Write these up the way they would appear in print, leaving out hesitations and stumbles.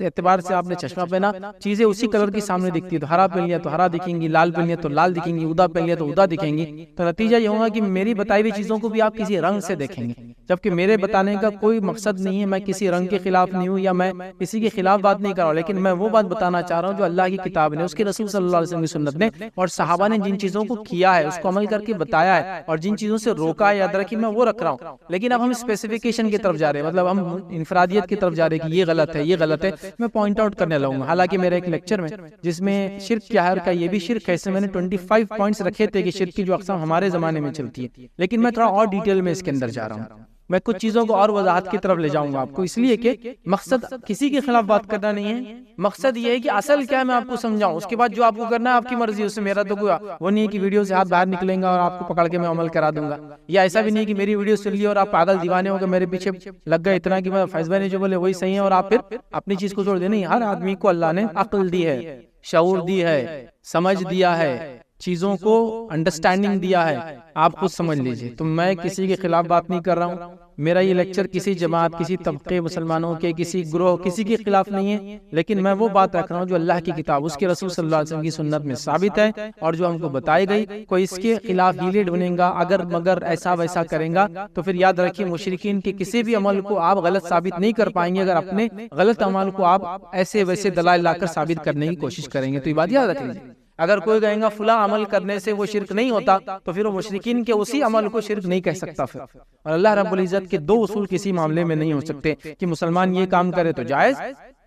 اعتبار سے آپ نے چشمہ پہنا، چیزیں اسی کلر کی سامنے دکھتی ہے، تو ہرا پہن لیا تو ہرا دکھیں گی، لال پہن لیا تو لال دکھیں گی، ادا پہن لیا تو ادا دکھیں گی، تو نتیجہ یہ ہوگا کہ میری بتائی ہوئی چیزوں کو بھی آپ کسی رنگ سے دیکھیں گے، جبکہ میرے بتانے کا کوئی مقصد نہیں ہے، میں کسی رنگ کے خلاف نہیں ہوں یا میں کسی کے خلاف بات نہیں کر رہا ہوں، لیکن میں وہ بات بتانا چاہ رہا ہوں جو اللہ کی کتاب نے، اس کے رسول صلی اللہ علیہ وسلم کی سنت نے اور صحابہ نے جن چیزوں کو کیا ہے اس کو عمل کر کے بتایا ہے، اور جن چیزوں سے روکا ہے یاد رکھیں میں وہ رکھ رہا ہوں۔ لیکن اب ہم اسپیسیفیکیشن کی طرف جا رہے ہیں، مطلب ہم انفرادیت کی طرف جا رہے ہیں کہ یہ غلط ہے، یہ غلط ہے، میں پوائنٹ آؤٹ کرنے لگوں گا۔ حالانکہ میرے ایک لیکچر میں جس میں شرک کیا ہے اور کا یہ بھی شرک ہے، اس میں نے 25 پوائنٹس رکھے تھے کہ شرک کی جو اقسام ہمارے زمانے میں چلتی ہے، لیکن میں تھوڑا اور ڈیٹیل میں اس کے اندر جا رہا ہوں، میں کچھ چیزوں کو اور وضاحت کی طرف لے جاؤں گا آپ کو، اس لیے کہ مقصد کسی کے خلاف بات کرنا نہیں ہے، مقصد یہ ہے کہ اصل کیا ہے میں آپ کو سمجھاؤں، اس کے بعد جو آپ کو کرنا ہے آپ کی مرضی، اس سے میرا تو کوئی وہ نہیں ہے کہ ویڈیو سے ہاتھ باہر نکلیں گا اور آپ کو پکڑ کے میں عمل کرا دوں گا، یا ایسا بھی نہیں کہ میری ویڈیو سن لی اور آپ پاگل دیوانے ہو کے میرے پیچھے لگ گئے اتنا کہ فیض بھائی نے جو بولے وہی صحیح ہے اور آپ پھر اپنی چیز کو چھوڑ دیں۔ نہیں، ہر آدمی کو اللہ نے عقل دی ہے، شعور دی ہے، سمجھ دیا ہے، چیزوں کو انڈرسٹینڈنگ دیا ہے، آپ خود سمجھ لیجئے۔ تو میں کسی کے خلاف بات نہیں کر رہا ہوں، میرا یہ لیکچر کسی جماعت، کسی طبقے مسلمانوں کے، کسی گروہ، کسی کے خلاف نہیں ہے، لیکن میں وہ بات رکھ رہا ہوں جو اللہ کی کتاب، اس کے رسول صلی اللہ علیہ وسلم کی سنت میں ثابت ہے اور جو ہم کو بتائی گئی۔ کوئی اس کے خلاف ہیلے ڈھونڈے گا، اگر مگر ایسا ویسا کریں گا تو پھر یاد رکھیے مشرکین کے کسی بھی عمل کو آپ غلط ثابت نہیں کر پائیں گے اگر اپنے غلط عمل کو آپ ایسے ویسے دلائل لا کر ثابت کرنے کی کوشش کریں گے۔ تو یہ بات یاد رکھ لیجیے، اگر کوئی کہیں گا فلاں عمل کرنے سے وہ شرک نہیں ہوتا تو پھر وہ مشرکین کے اسی عمل کو شرک نہیں کہہ سکتا پھر۔ اور اللہ رب العزت کے دو اصول کسی معاملے میں نہیں ہو سکتے کہ مسلمان یہ کام کرے تو جائز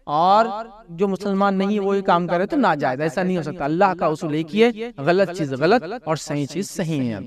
اور جو مسلمان نہیں وہ یہ کام کرے تو ناجائز، ایسا نہیں ہو سکتا۔ اللہ کا اصول ایک ہی ہے، غلط چیز غلط اور صحیح چیز صحیح ہے۔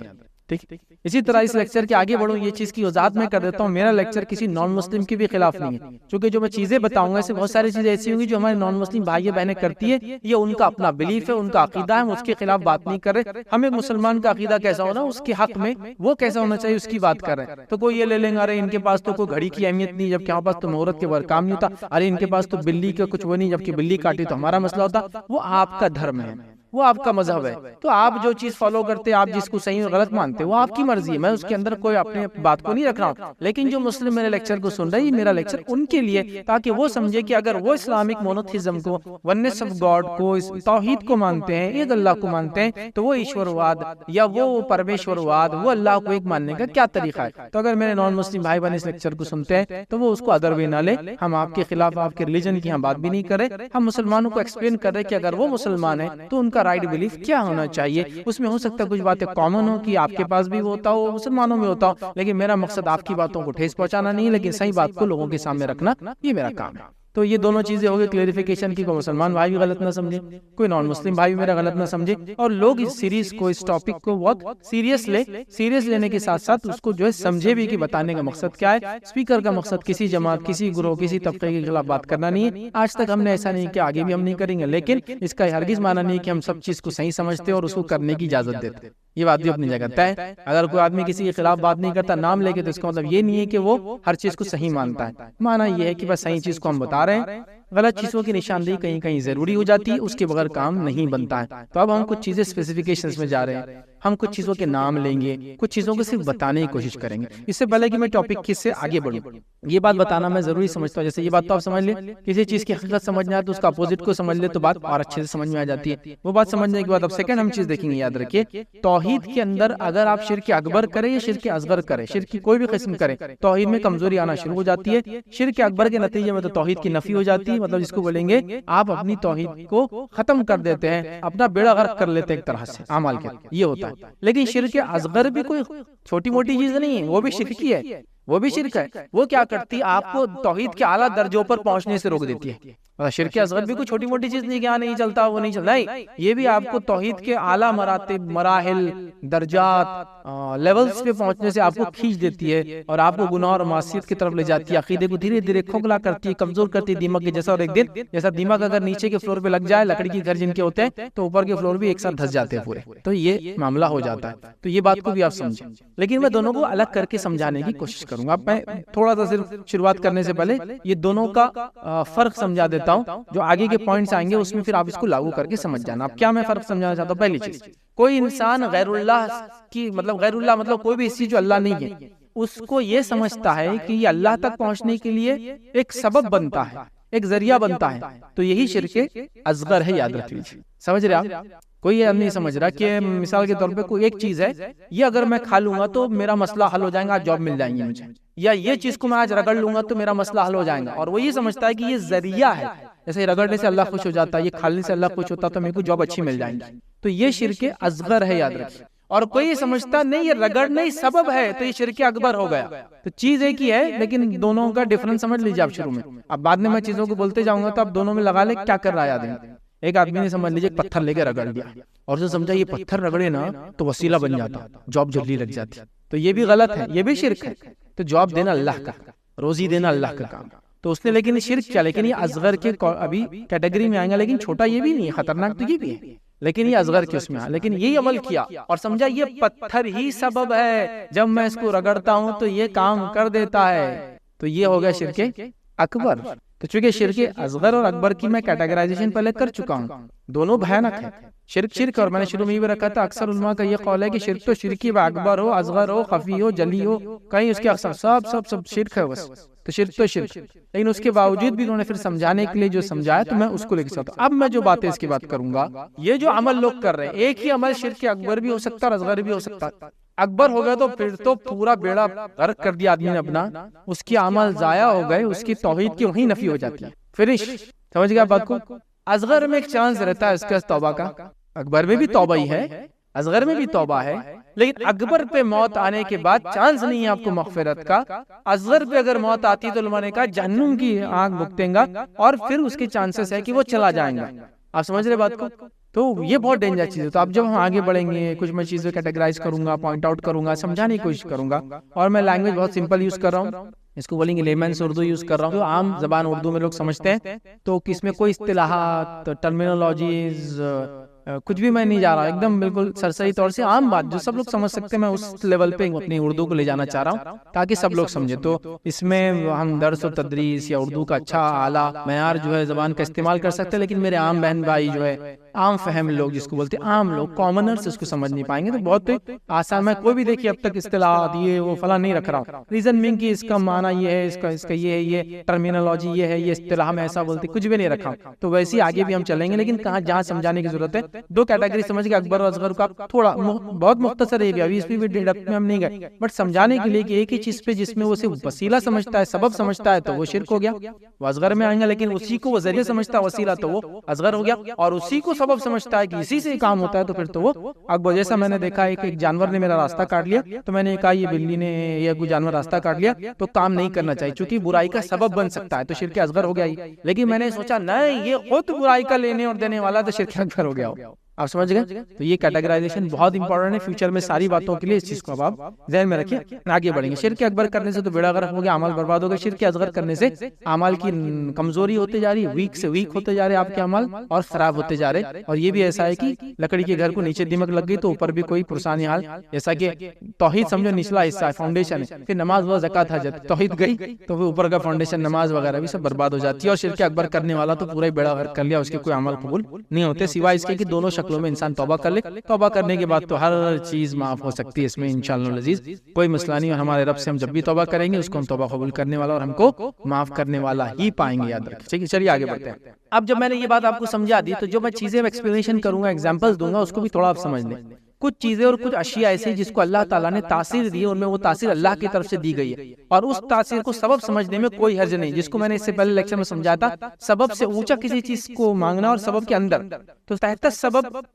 ٹھیک، اسی طرح اس لیکچر کے آگے بڑھوں، یہ چیز کی وضاحت میں کر دیتا ہوں، میرا لیکچر کسی نان مسلم کے بھی خلاف نہیں ہے، چونکہ جو میں چیزیں بتاؤں گا اس سے بہت ساری چیزیں ایسی ہوں گی جو ہمارے نان مسلم بھائی بہنیں کرتی ہے، یہ ان کا اپنا بلیف ہے، ان کا عقیدہ ہے، ہم اس کے خلاف بات نہیں کر رہے۔ ہمیں مسلمان کا عقیدہ کیسا ہونا، اس کے حق میں وہ کیسا ہونا چاہیے اس کی بات کر رہے ہیں۔ تو کوئی یہ لے لیں گے ارے ان کے پاس تو کوئی گھڑی کی اہمیت نہیں جبکہ ہمارے پاس تو مہورت کے بغیر کام نہیں ہوتا، ارے ان کے پاس تو بلی کا کچھ وہ نہیں جبکہ بلی کاٹی تو ہمارا مسئلہ ہوتا۔ وہ آپ کا دھرم ہے، وہ آپ کا مذہب ہے، تو آپ جو چیز فالو کرتے ہیں، آپ جس کو صحیح اور غلط مانتے ہیں وہ آپ کی مرضی ہے، میں اس کے اندر کوئی اپنے بات کو نہیں رکھ رہا ہوں۔ لیکن جو مسلم میرے لیکچر کو سن رہے ہیں، میرا لیکچر ان کے لیے تاکہ وہ سمجھے کہ اگر وہ اسلامک مونوتھیزم کو، ونس آف گاڈ کو، توحید کو مانتے ہیں، ایک اللہ کو مانتے ہیں، تو وہ ایشور واد یا وہ پرمیشور واد، وہ اللہ کو ایک ماننے کا کیا طریقہ ہے۔ تو اگر میرے نان مسلم بھائی بہن اس لیکچر کو سنتے ہیں تو وہ اس کو ادر وے نہ لے، ہم آپ کے خلاف آپ کے ریلیجن کی ہم بات بھی نہیں کرے، ہم مسلمانوں کو ایکسپلین کر رہے کہ اگر وہ مسلمان ہیں تو ان کا رائٹ بلیف کیا ہونا چاہیے۔ اس میں ہو سکتا ہے کچھ باتیں کامن ہو کہ آپ کے پاس بھی ہوتا ہو، مسلمانوں میں ہوتا ہو، لیکن میرا مقصد آپ کی باتوں کو ٹھیس پہنچانا نہیں ہے، لیکن صحیح بات کو لوگوں کے سامنے رکھنا یہ میرا کام ہے۔ تو یہ دونوں چیزیں ہو گئی کلیریفیکیشن کی، کوئی مسلمان بھائی بھی غلط نہ سمجھے، کوئی نان مسلم بھائی بھی میرا غلط نہ سمجھے، اور لوگ اس سیریز کو، اس ٹاپک کو بہت سیریس لینے کے ساتھ ساتھ اس کو جو ہے سمجھے بھی کہ بتانے کا مقصد کیا ہے۔ اسپیکر کا مقصد کسی جماعت، کسی گروہ، کسی طبقے کے خلاف بات کرنا نہیں ہے، آج تک ہم نے ایسا نہیں کیا، آگے بھی ہم نہیں کریں گے، لیکن اس کا ہرگز معنی نہیں کہ ہم سب چیز کو صحیح سمجھتے اور اس کو کرنے کی اجازت دیتے، یہ بات بھی اپنی جگہ طے ہے۔ اگر کوئی آدمی کسی کے خلاف بات نہیں کرتا نام لے کے تو اس کا مطلب یہ نہیں ہے کہ وہ ہر چیز کو صحیح مانتا ہے، معنی یہ ہے کہ بس صحیح چیز کو ہم بتا رہے ہیں، غلط چیزوں کی نشاندہی کہیں کہیں ضروری ہو جاتی ہے، اس کے بغیر کام نہیں بنتا ہے۔ تو اب ہم کچھ چیزیں اسپیسیفکیشنز میں جا رہے ہیں، ہم کچھ چیزوں کے نام لیں گے، کچھ چیزوں کو صرف بتانے کی کوشش کریں گے۔ اس سے پہلے کہ میں ٹاپک کس سے آگے بڑھوں، یہ بات بتانا میں ضروری سمجھتا ہوں، جیسے یہ بات تو آپ سمجھ لیں، کسی چیز کی حقیقت سمجھنا ہے تو اس کا اپوزٹ کو سمجھ لے تو بات اور اچھے سے سمجھ میں آ جاتی ہے۔ وہ بات سمجھنے کے بعد اب سیکنڈ ہم چیز دیکھیں گے، یاد رکھیے توحید کے اندر اگر آپ شرک اکبر کریں یا شرک اصغر کریں، شرک کی کوئی بھی قسم کریں، توحید میں کمزوری آنا شروع ہو جاتی ہے۔ شرک اکبر کے نتیجے میں تو توحید کی نفی ہو جاتی ہے، مطلب جس کو بولیں گے آپ اپنی توحید کو ختم کر دیتے ہیں، اپنا بیڑا غرق کر لیتے ہیں ایک طرح سے اعمال کے، یہ ہوتا ہے۔ لیکن شرک اصغر بھی کوئی چھوٹی موٹی چیز نہیں ہے، وہ بھی شرک ہی ہے، وہ بھی شرک ہے۔ وہ کیا کرتی ہے، آپ کو توحید کے اعلیٰ درجوں پر پہنچنے سے روک دیتی ہے۔ شرک اصغر بھی کوئی چھوٹی موٹی چیز نہیں کہ نہیں چلتا، وہ نہیں چلتا، نہیں، یہ بھی آپ کو توحید کے اعلیٰ مراتب، مراحل، درجات، لیولز پہ پہنچنے سے آپ کو کھینچ دیتی ہے اور آپ کو گناہ اور معصیت کی طرف لے جاتی ہے، عقیدے کو دھیرے دھیرے کھوکھلا کرتی ہے، کمزور کرتی ہے دیمک کے جیسا، اور ایک دن جیسا دیمک اگر نیچے کے فلور پہ لگ جائے، لکڑی کے گھر جن کے ہوتے ہیں، تو اوپر کے فلور بھی ایک ساتھ دھس جاتے ہیں پورے، تو یہ معاملہ ہو جاتا ہے۔ تو یہ بات کو بھی آپ سمجھیں، لیکن میں دونوں کو الگ کر کے سمجھانے کی کوشش کروں گا۔ میں تھوڑا سا صرف شروعات کرنے سے پہلے یہ دونوں کا فرق سمجھا دیتا ہوں، جو آگے کے پوائنٹس آئیں گے اس میں پھر آپ اس کو لاگو کر کے سمجھ جانا۔ اب کیا میں فرق سمجھانا چاہتا ہوں، پہلی چیز، کوئی انسان غیر اللہ کی غیر اللہ مطلب کوئی بھی چیز جو اللہ نہیں ہے، اس کو یہ سمجھتا ہے کہ یہ اللہ تک پہنچنے کے لیے ایک سبب بنتا ہے، ایک ذریعہ بنتا ہے، تو یہی شرک اصغر ہے، یاد رکھ لیجیے. سمجھ رہے آپ؟ کوئی یہ نہیں سمجھ رہا کہ مثال کے طور پہ کوئی ایک چیز ہے، یہ اگر میں کھا لوں گا تو میرا مسئلہ حل ہو جائے گا، جاب مل جائیں گی مجھے، یا یہ چیز کو میں آج رگڑ لوں گا تو میرا مسئلہ حل ہو جائے گا، اور وہ یہ سمجھتا ہے کہ یہ ذریعہ ہے، جیسے رگڑنے سے اللہ خوش ہو جاتا ہے، یہ کھانے سے اللہ خوش ہوتا ہے تو میرے کو جاب اچھی مل جائیں گی. تو یہ شرک اصغر ہے، یاد رکھیے. اور کوئی یہ سمجھتا نہیں یہ رگڑنا ہی سبب ہے تو یہ شرک اکبر ہو گیا. تو چیز ایک ہی ہے لیکن دونوں کا ڈفرنس سمجھ لیجیے آپ شروع میں. اب بعد میں چیزوں کو بولتے جاؤں گا تو آپ دونوں میں لگا لیں کیا کر رہا ہے آدمی. ایک آدمی نے سمجھ لیجیے پتھر لے کے رگڑ دیا اور اسے سمجھا یہ پتھر رگڑے نا تو وسیلہ بن جاتا، جاب جلدی لگ جاتی. تو یہ بھی غلط ہے، یہ بھی شرک ہے. تو جاب دینا اللہ کا، روزی دینا اللہ کا کام. تو اس نے لیکن شرک کیا، لیکن یہ اصغر کے ابھی کیٹیگری میں آئیں گا، لیکن چھوٹا یہ بھی نہیں ہے، خطرناک تو یہ بھی ہے، لیکن یہ اصغر کے اس میں آیا. لیکن یہی عمل کیا اور سمجھا یہ پتھر ہی سبب ہے، جب میں اس کو رگڑتا ہوں تو یہ کام کر دیتا ہے، تو یہ ہو گیا شرک اکبر. تو چونکہ شرک اصغر اور اکبر کی میں کیٹیگرائزیشن پہلے کر چکا ہوں، دونوں بھیانک ہے. شرک اور میں نے شروع میں یہ بھی رکھا تھا اکثر علماء کا یہ قول ہے کہ شرک تو شرکی و اکبر ہو، اصغر ہو، خفی ہو، جلی ہو، کہیں اس کے اقسام سب شرک ہے بس. تو شرک لیکن اس کے باوجود بھی انہوں نے پھر سمجھانے کے لیے جو سمجھایا تو میں اس کو لے کے چلتا ہوں. اب میں جو باتیں اس کی بات کروں گا، یہ جو عمل لوگ کر رہے ہیں، ایک ہی عمل شرک اکبر بھی ہو سکتا ہے اور اصغر بھی ہو سکتا ہے. اکبر ہو گیا تو پھر تو پورا بیڑا غرق کر دیا آدمی نے اپنا، اس کی عمل ضائع ہو گئے، اس کی توحید کی وہیں نفی ہو جاتی ہے، فنش. سمجھ گیا بات کو؟ اصغر میں ایک چانس رہتا ہے اس کا توبہ کا، اکبر میں بھی توبہ ہی ہے، اصغر میں بھی توبہ ہے، لیکن اکبر پہ موت آنے کے بعد چانس نہیں ہے آپ کو مغفرت کا. اصغر پہ اگر موت آتی تو علماء نے کہا جہنم کی آگ بھگتیں گا اور پھر اس کے چانسز ہے کہ وہ چلا جائیں گا. آپ سمجھ رہے بات کو؟ تو یہ بہت ڈینجر چیز ہے. تو اب جب ہم آگے بڑھیں گے کچھ میں چیزیں کیٹیگرائز کروں گا، پوائنٹ آؤٹ کروں گا، سمجھانے کی کوشش کروں گا، اور میں لینگویج بہت سمپل یوز کر رہا ہوں، اس کو بولیں گے لیمنس اردو یوز کر رہا ہوں، عام زبان اردو میں لوگ سمجھتے ہیں. تو اس میں کوئی اصطلاحات، ٹرمینالوجیز کچھ بھی میں نہیں جا رہا، ایک دم بالکل سرسری طور سے عام بات جو سب لوگ سمجھ سکتے ہیں، میں اس لیول پہ اپنی اردو کو لے جانا چاہ رہا ہوں تاکہ سب لوگ سمجھے. تو اس میں ہم درس و تدریس یا اردو کا اچھا اعلیٰ معیار جو ہے زبان کا استعمال کر سکتے ہیں، لیکن میرے عام بہن بھائی جو ہے عام فہم لوگ جس کو بولتے ہیں عام لوگ، کامنرز اس کو سمجھ نہیں پائیں گے. تو بہت آسان، میں کوئی بھی دیکھیے اب تک اصطلاحات یہ وہ فلاں نہیں رکھ رہا ہوں. ریزن بینگ کہ اس کا معنی یہ ہے، اس کا یہ ہے، یہ ٹرمینالوجی یہ ہے، یہ اصطلاح میں ایسا بولتے، کچھ بھی نہیں رکھا ہوں. تو ویسے آگے بھی ہم چلیں گے، لیکن کہاں جہاں سمجھانے کی ضرورت ہے دو کیٹیگری سمجھ کے اکبر اور اصغر کا تھوڑا بہت مختصر ہے، ابھی اس بھی ڈیپتھ میں ہم نہیں گئے، بٹ سمجھانے کے لیے کہ ایک ہی چیز پہ جس میں وہ صرف وسیلہ سمجھتا ہے، سبب سمجھتا ہے تو وہ شرک ہو گیا، وہ اصغر میں آئیں گا. لیکن اسی کو وہ ذریعہ سمجھتا ہے، وسیلہ، تو وہ اصغر ہو گیا. اور اسی کو سبب سمجھتا ہے کہ اسی سے کام ہوتا ہے تو پھر تو وہ اکبر. جیسا میں نے دیکھا ایک جانور نے میرا راستہ کاٹ لیا تو میں نے کہا یہ بلی نے یا کوئی جانور راستہ کاٹ لیا تو کام نہیں کرنا چاہیے، چونکہ برائی کا سبب بن سکتا ہے، تو شرک اصغر ہو گیا ہی. لیکن میں نے سوچا نہیں یہ خود برائی کا لینے اور دینے والا، تو شرک اکبر ہو گیا. آپ سمجھ گئے؟ تو یہ کیٹیگرائزیشن بہت امپورٹنٹ ہے فیوچر میں ساری باتوں کے لیے، اس چیز کو اب آپ ذہن میں رکھیں. آگے بڑھیں گے. شرک اکبر کرنے سے تو بیڑا غرق ہو گیا، عمل برباد ہو گیا. شرک اصغر کرنے سے اعمال کی کمزوری ہوتے جا رہی ہے، ویک سے ویک ہوتے جا رہے آپ کے عمل اور خراب ہوتے جا رہے. اور یہ بھی ایسا ہے کہ لکڑی کے گھر کو نیچے دیمک لگ گئی تو اوپر بھی کوئی پرسانی حال، جیسا کہ توحید سمجھو نچلا حصہ ہے، فاؤنڈیشن ہے، پھر نماز و زکات حج، توحید گئی تو پھر اوپر کا فاؤنڈیشن نماز وغیرہ بھی سب برباد ہو جاتی ہے. اور شرک اکبر کرنے والا تو پورا بیڑا غرق کر لیا، اس کے کوئی عمل قبول نہیں ہوتے سوائے اس کے کہ دونوں شکلوں میں انسان توبہ کر لے. توبہ کرنے کے بعد تو ہر چیز معاف ہو سکتی ہے، اس میں انشاءاللہ العزیز کوئی مسئلہ نہیں. اور ہمارے رب سے ہم جب بھی توبہ کریں گے اس کو ہم توبہ قبول کرنے والا اور ہم کو معاف کرنے والا ہی پائیں گے، یاد رکھیں. ٹھیک ہے، چلیے آگے بڑھتے ہیں. اب جب میں نے یہ بات آپ کو سمجھا دی تو جو میں چیزیں ایکسپلینیشن کروں گا، ایگزامپلس دوں گا، اس کو بھی تھوڑا آپ سمجھ لیں. کچھ چیزیں اور کچھ اشیاء ایسی جس کو اللہ تعالیٰ نے تاثیر دی ہے، ان میں وہ تاثیر اللہ کی طرف سے دی گئی ہے، اور اس تاثیر کو سبب سمجھنے میں کوئی حرج نہیں. جس کو میں نے اس سے پہلے لیکچر میں سمجھایا تھا، سبب سے اونچا کسی چیز کو مانگنا اور سبب کے اندر، تو تحت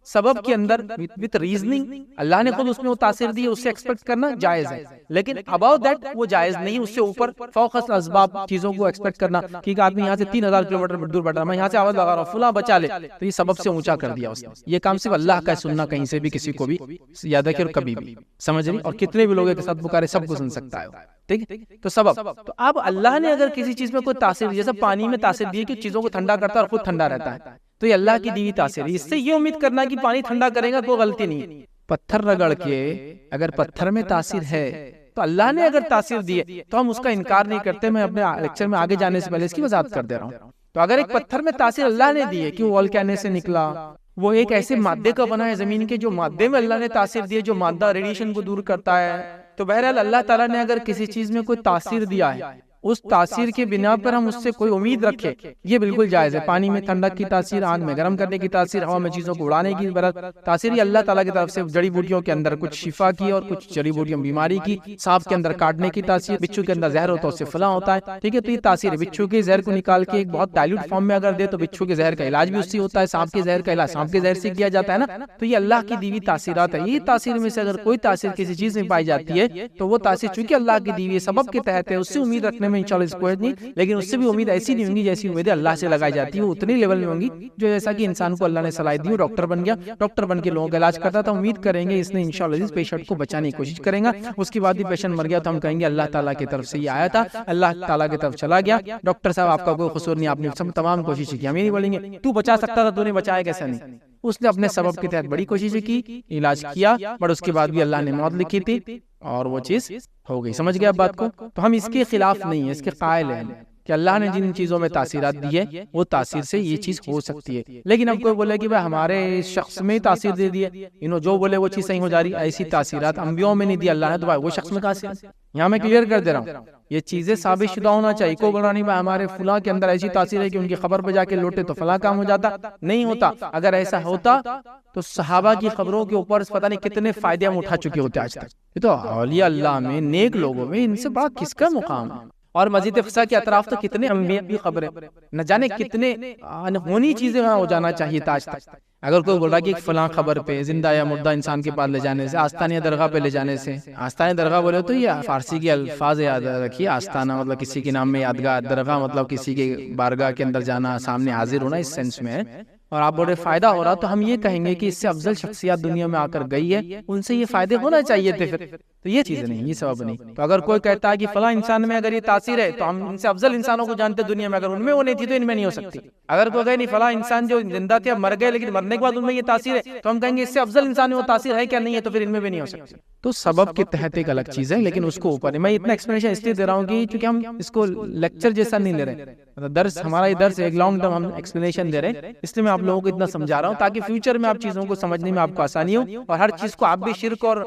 سبب کے اندر وتھ ریزننگ اللہ نے خود اس میں وہ تاثیر دی ہے، اس سے ایکسپیکٹ کرنا جائز ہے. لیکن اباؤٹ دیٹ وہ جائز نہیں، اس سے اوپر فوق الاسباب چیزوں کو ایکسپیکٹ کرنا کہ آدمی یہاں سے 3000 کلومیٹر دور بیٹھا، میں یہاں سے آواز لگا رہا ہوں فلاں بچا لے، تو یہ سبب سے اونچا کر دیا اس نے. یہ کام صرف اللہ کا سننا، کہیں سے بھی کسی کو بھی یاد رکھے اور کبھی بھی سمجھ رہی. اور کتنے بھی لوگوں کے ساتھ پکارے سب کو سن سکتا ہے. ٹھیک ہے، تو سبب. تو اب اللہ نے اگر کسی چیز میں کوئی تاثیر دی، جیسے پانی میں تاثیر دی کہ چیزوں کو ٹھنڈا کرتا ہے اور خود ٹھنڈا رہتا ہے، تو یہ اللہ کی دی ہوئی تاثیر ہے. اس سے یہ امید کرنا کہ پانی ٹھنڈا کرے گا کوئی غلطی نہیں. پتھر رگڑ کے اگر پتھر میں تاثیر ہے تو اللہ نے اگر تاثیر دی ہے تو ہم اس کا انکار نہیں کرتے. میں اپنے لیکچر میں آگے جانے سے پہلے اس کی وضاحت کر دے رہا ہوں. تو اگر ایک پتھر میں تاثیر اللہ نے دی ہے کہ وہ والکینو سے نکلا، وہ ایک ایسے مادے کا بنا ہے زمین کے، جو مادے میں اللہ نے تاثیر دی ہے جو مادہ ریڈیشن کو دور کرتا ہے، تو بہرحال اللہ تعالیٰ نے اگر کسی چیز میں کوئی تاثیر دیا ہے اس تاثیر کے بنا پر ہم اس سے کوئی امید رکھے، یہ بالکل جائز ہے۔ پانی میں ٹھنڈک کی تاثیر، آگ میں گرم کرنے کی تاثیر، ہوا میں چیزوں کو اڑانے کی تاثیر، یہ اللہ تعالیٰ کی طرف سے جڑی بوٹیوں کے اندر کچھ شفا کی اور کچھ جڑی بوٹیوں بیماری کی، سانپ کے اندر کاٹنے کی تاثیر، بچھو کے اندر زہر ہوتا ہے اس سے فلاں ہوتا ہے، ٹھیک ہے، تو یہ تاثیر ہے۔ بچھو کے زہر کو نکال کے ایک بہت ڈائلیوٹ فارم میں اگر دے تو بچھو کے زہر کا علاج بھی اس سے ہوتا ہے، سانپ کے زہر کا علاج سانپ کے زہر سے کیا جاتا ہے نا، تو یہ اللہ کی دی ہوئی تاثیرات ہے۔ یہ تاثیر میں سے اگر کوئی تاثیر کسی چیز میں پائی جاتی ہے تو وہ تاثیر چونکہ اللہ کی دی ہوئی سبب کے تحت ہے، اس سے امید رکھنے میں انشاءاللہ اس کو نہیں، لیکن اس سے بھی امید ایسی نہیں ہوں گی جیسی امیدیں اللہ سے لگائی جاتی ہے، وہ اتنی لیول میں ہوں گی جو جیسا کہ انسان کو اللہ نے صلاحیت دی، ڈاکٹر بن گیا، ڈاکٹر بن کے لوگوں کا علاج کرتا تھا، امید کریں گے اس نے انشاءاللہ اس پیشنٹ کو بچانے کی کوشش کرے گا، اس کے بعد بھی پیشنٹ مر گیا تو ہم کہیں گے اللہ تعالیٰ کی طرف سے یہ آیا تھا، اللہ تعالیٰ کی طرف چلا گیا، ڈاکٹر صاحب آپ کا کوئی قصور نہیں، آپ نے تمام کوششیں کی، ہم یہ نہیں بولیں گے تو بچا سکتا تھا تو نے بچایا کیسا نہیں، اس نے اپنے سبب کے تحت بڑی کوششیں کی، علاج کیا، بٹ اس کے بعد بھی اللہ نے موت لکھی تھی اور وہ چیز ہو گئی۔ سمجھ گیا آپ بات کو؟ تو ہم اس کے خلاف نہیں ہیں، اس کے قائل ہیں کہ اللہ نے جن چیزوں میں تاثیرات دی ہے وہ تاثیر سے یہ چیز ہو سکتی ہے، لیکن اب کوئی بولے کہ بھائی ہمارے شخص میں تاثیر دے دی ہے، جو بولے وہ چیز صحیح ہو جا رہی، ایسی تاثیرات انبیاء میں نہیں دی اللہ نے، تو بھائی وہ شخص میں کہاں سے؟ یہاں میں کلیئر کر دے رہا ہوں، یہ چیزیں ثابت شدہ ہونا چاہیے، کوئی بول رہا نہیں بھائی ہمارے فلاں کے اندر ایسی تاثیر ہے کہ ان کی خبر پہ جا کے لوٹے تو فلاں کام ہو جاتا، نہیں ہوتا۔ اگر ایسا ہوتا تو صحابہ کی خبروں کے اوپر پتہ نہیں کتنے فائدے ہم اٹھا چکے ہوتے آج تک۔ یہ تو اولیاء اللہ میں، نیک لوگوں میں، ان سے بڑا کس کا مقام ہے؟ اور مزید فضا کے اطراف تو کتنے انبیاء کی خبریں، نہ جانے کتنے انہونی چیزیں وہاں ہو جانا چاہیے تھا آج تک۔ اگر کوئی بول رہا کہ ایک فلاں خبر پہ زندہ یا مردہ انسان کے پاس لے جانے سے، آستانہ درگاہ پہ لے جانے سے، آستانہ درگاہ بولے تو یہ فارسی کے الفاظ یاد رکھیے، آستانہ مطلب کسی کے نام میں یادگاہ، درگاہ مطلب کسی کے بارگاہ کے اندر جانا، سامنے حاضر ہونا، اس سینس میں ہے۔ اور آپ بولے فائدہ ہو رہا تو ہم یہ کہیں گے کہ اس سے افضل شخصیات دنیا میں آ کر گئی ہے، ان سے یہ فائدے ہونا چاہیے تھے، پھر تو یہ چیزیں نہیں، یہ سبب نہیں۔ تو اگر کوئی کہتا ہے کہ فلاں انسان میں اگر یہ تاثیر ہے تو ہم ان سے افضل انسانوں کو جانتے دنیا میں، اگر ان میں وہ نہیں تھی تو ان میں نہیں ہو سکتی۔ اگر کوئی کہے نہیں فلاں انسان جو زندہ تھے اب مر گئے لیکن مرنے کے بعد ان میں یہ تاثیر ہے، تو ہم کہیں گے اس سے افضل انسان میں وہ تاثیر ہے کیا؟ نہیں ہے، تو پھر ان میں بھی نہیں ہو سکتی۔ تو سبب کے تحت ایک الگ چیز ہے، لیکن اس کو اوپر میں اتنا ایکسپلینیشن اس لیے دے رہا ہوں کہ چونکہ ہم اس کو لیکچر جیسا نہیں لے رہے، درس ہمارا یہ درس ایک لانگ ٹرم ہم ایکسپلینیشن دے رہے ہیں، اس لیے میں آپ لوگوں کو اتنا سمجھا رہا ہوں تاکہ فیوچر میں آپ چیزوں کو سمجھنے میں آپ کو آسانی ہو اور ہر چیز کو آپ بھی شرک اور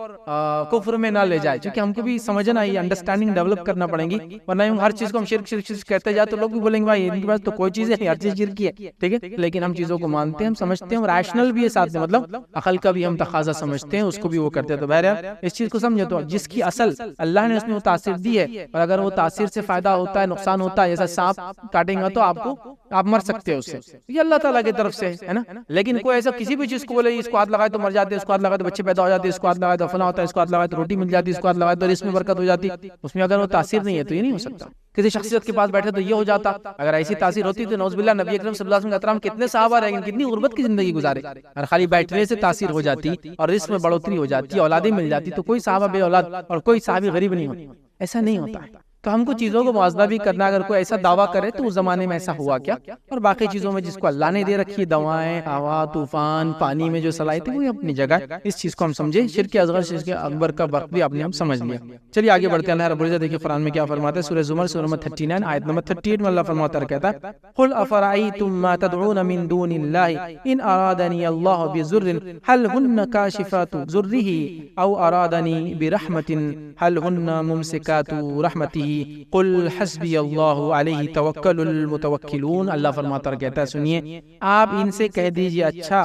کفر میں نہ لے جائے، کیونکہ ہم کو بھی سمجھنا ہے، انڈرسٹینڈنگ ڈیولپ کرنا پڑے گی، ورنہ ہر چیز کو ہم شرک شرک شرک کہتے جائے تو لوگ بھی بولیں گے بھائی ان کے پاس تو کوئی چیز ہے، ہر چیز شرک ہی ہے، ٹھیک ہے، لیکن ہم چیزوں کو مانتے ہیں، ہم سمجھتے ہیں، ہم ریشنل بھی ہے ساتھ میں، مطلب عقل کا بھی ہم تقاضا سمجھتے ہیں، اس کو بھی وہ کرتے ہیں۔ تو بہرحال اس چیز کو سمجھو تو جس کی اصل اللہ نے اس میں وہ تاثیر دی ہے، اور اگر وہ تاثیر سے فائدہ ہوتا ہے، نقصان ہوتا ہے، جیسا سانپ کاٹیں گا تو آپ مر سکتے ہو اس سے، یہ اللہ تعالیٰ کی طرف سے ہے نا۔ لیکن کوئی ایسا کسی بھی چیز کو بولے اس کو ہاتھ لگائے تو مر جاتے، اس کو ہاتھ لگائے تو بچے پیدا ہو جاتے، اس کو ہاتھ لگائے تو فلاں ہوتا ہے، اس کو ہاتھ لگائے تو روٹی مل جاتی، اس کو ہاتھ لگائے تو رزق میں برکت ہو جاتی، اس میں اگر وہ تاثیر نہیں ہے تو یہ نہیں ہو سکتا۔ کسی شخصیت کے پاس بیٹھے تو یہ ہو جاتا، اگر ایسی تاثیر ہوتی تو نعوذ باللہ نبی اکرم صلی اللہ علیہ وسلم کے احترام کتنے صحابہ رہ گئے، کتنی غربت کی زندگی گزارے، اور خالی بیٹھنے سے تاثیر ہو جاتی اور رزق میں بڑھوتری ہو جاتی، اولادیں مل جاتی، تو کوئی صحابہ بے اولاد اور کوئی صحابی غریب نہیں ہوتا، ایسا نہیں ہوتا ہے۔ تو ہم کو چیزوں کو موازنہ بھی کرنا، اگر کوئی ایسا دعویٰ کرے تو اس زمانے میں ایسا ہوا کیا، اور باقی چیزوں میں جس کو اللہ نے دے رکھی ہے، دوائیں، ہوا، طوفان، پانی میں جو صلاحیت ہے وہ اپنی جگہ ہے، اس چیز کو ہم سمجھے۔ شرک اصغر شرک اکبر کا وقت بھی آپ نے ہم سمجھ لیا۔ چلیے آگے بڑھتے ہیں۔ اللہ رب العزت دیکھیے قرآن میں کیا فرماتا ہے، سورہ زمر سورہ نمبر 39 آیت نمبر 38 میں اللہ فرماتا ہے، کہتا ہے قل افرأيتم ما تدعون من دون الله ان ارادني الله بضر هل هن كاشفات ضره او ارادني برحمة هل هن ممسكات رحمته قل حسبی اللہ علیہ توکل المتوکلون۔ اللہ فرماتا ہے، کہتا ہے سنیے آپ ان سے کہہ دیجئے اچھا